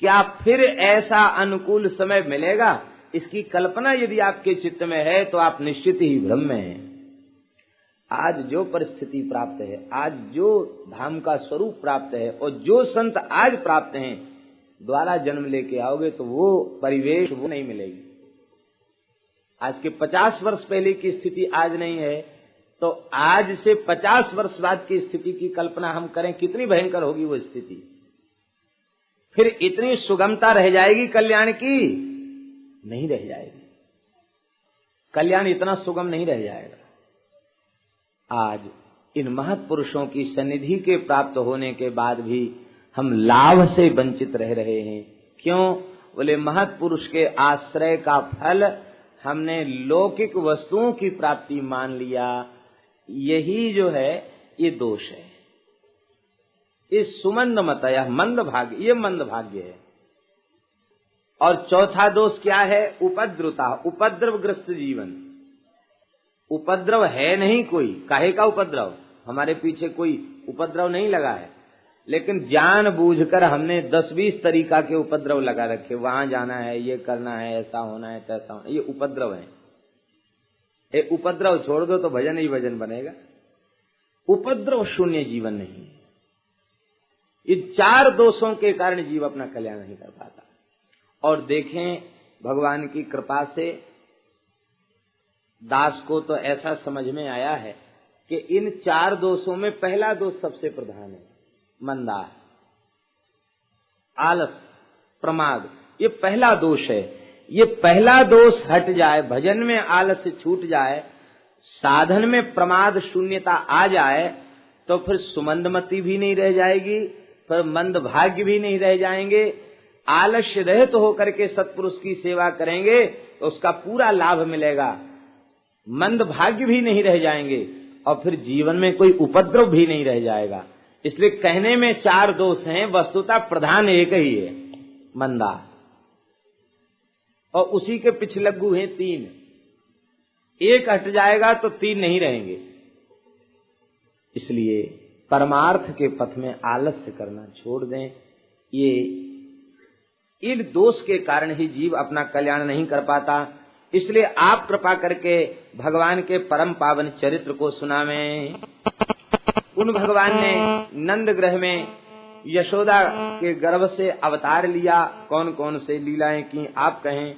क्या फिर ऐसा अनुकूल समय मिलेगा? इसकी कल्पना यदि आपके चित्त में है तो आप निश्चित ही भ्रम में हैं। आज जो परिस्थिति प्राप्त है, आज जो धाम का स्वरूप प्राप्त है और जो संत आज प्राप्त हैं, द्वारा जन्म लेके आओगे तो वो परिवेश वो नहीं मिलेगी। आज के 50 वर्ष पहले की स्थिति आज नहीं है, तो आज से 50 वर्ष बाद की स्थिति की कल्पना हम करें, कितनी भयंकर होगी वो स्थिति। फिर इतनी सुगमता रह जाएगी कल्याण की? नहीं रह जाएगी। कल्याण इतना सुगम नहीं रह जाएगा। आज इन महत्पुरुषों की सन्निधि के प्राप्त होने के बाद भी हम लाभ से वंचित रह रहे हैं। क्यों? बोले महत्पुरुष के आश्रय का फल हमने लौकिक वस्तुओं की प्राप्ति मान लिया। यही जो है ये दोष है। इस सुमंदमतया मंद भाग्य, ये मंद भाग्य है। और चौथा दोष क्या है? उपद्रुता, उपद्रवग्रस्त जीवन। उपद्रव है नहीं कोई, काहे का उपद्रव? हमारे पीछे कोई उपद्रव नहीं लगा है, लेकिन जानबूझकर हमने 10-20 तरीका के उपद्रव लगा रखे। वहां जाना है, ये करना है, ऐसा होना है, तैसा होना है, ये उपद्रव है। उपद्रव छोड़ दो तो भजन ही भजन बनेगा। उपद्रव शून्य जीवन नहीं। इन 4 दोषों के कारण जीव अपना कल्याण नहीं कर पाता। और देखें, भगवान की कृपा से दास को तो ऐसा समझ में आया है कि इन 4 दोषों में पहला दोष सबसे प्रधान है, मंदा, आलस, प्रमाद। ये पहला दोष है। ये पहला दोष हट जाए, भजन में आलस्य छूट जाए, साधन में प्रमाद शून्यता आ जाए, तो फिर सुमंदमती भी नहीं रह जाएगी, फिर मंद भाग्य भी नहीं रह जाएंगे। आलस्य रहित तो होकर के सत्पुरुष की सेवा करेंगे तो उसका पूरा लाभ मिलेगा। मंद भाग्य भी नहीं रह जाएंगे और फिर जीवन में कोई उपद्रव भी नहीं रह जाएगा। इसलिए कहने में 4 दोष हैं, वस्तुतः प्रधान एक ही है, मंदा, और उसी के पिछलग्गू हैं 3। एक हट जाएगा तो 3 नहीं रहेंगे। इसलिए परमार्थ के पथ में आलस्य करना छोड़ दें। ये इन दोष के कारण ही जीव अपना कल्याण नहीं कर पाता। इसलिए आप कृपा करके भगवान के परम पावन चरित्र को सुनावें। उन भगवान ने नंद ग्रह में यशोदा के गर्भ से अवतार लिया, कौन कौन से लीलाएं की आप कहें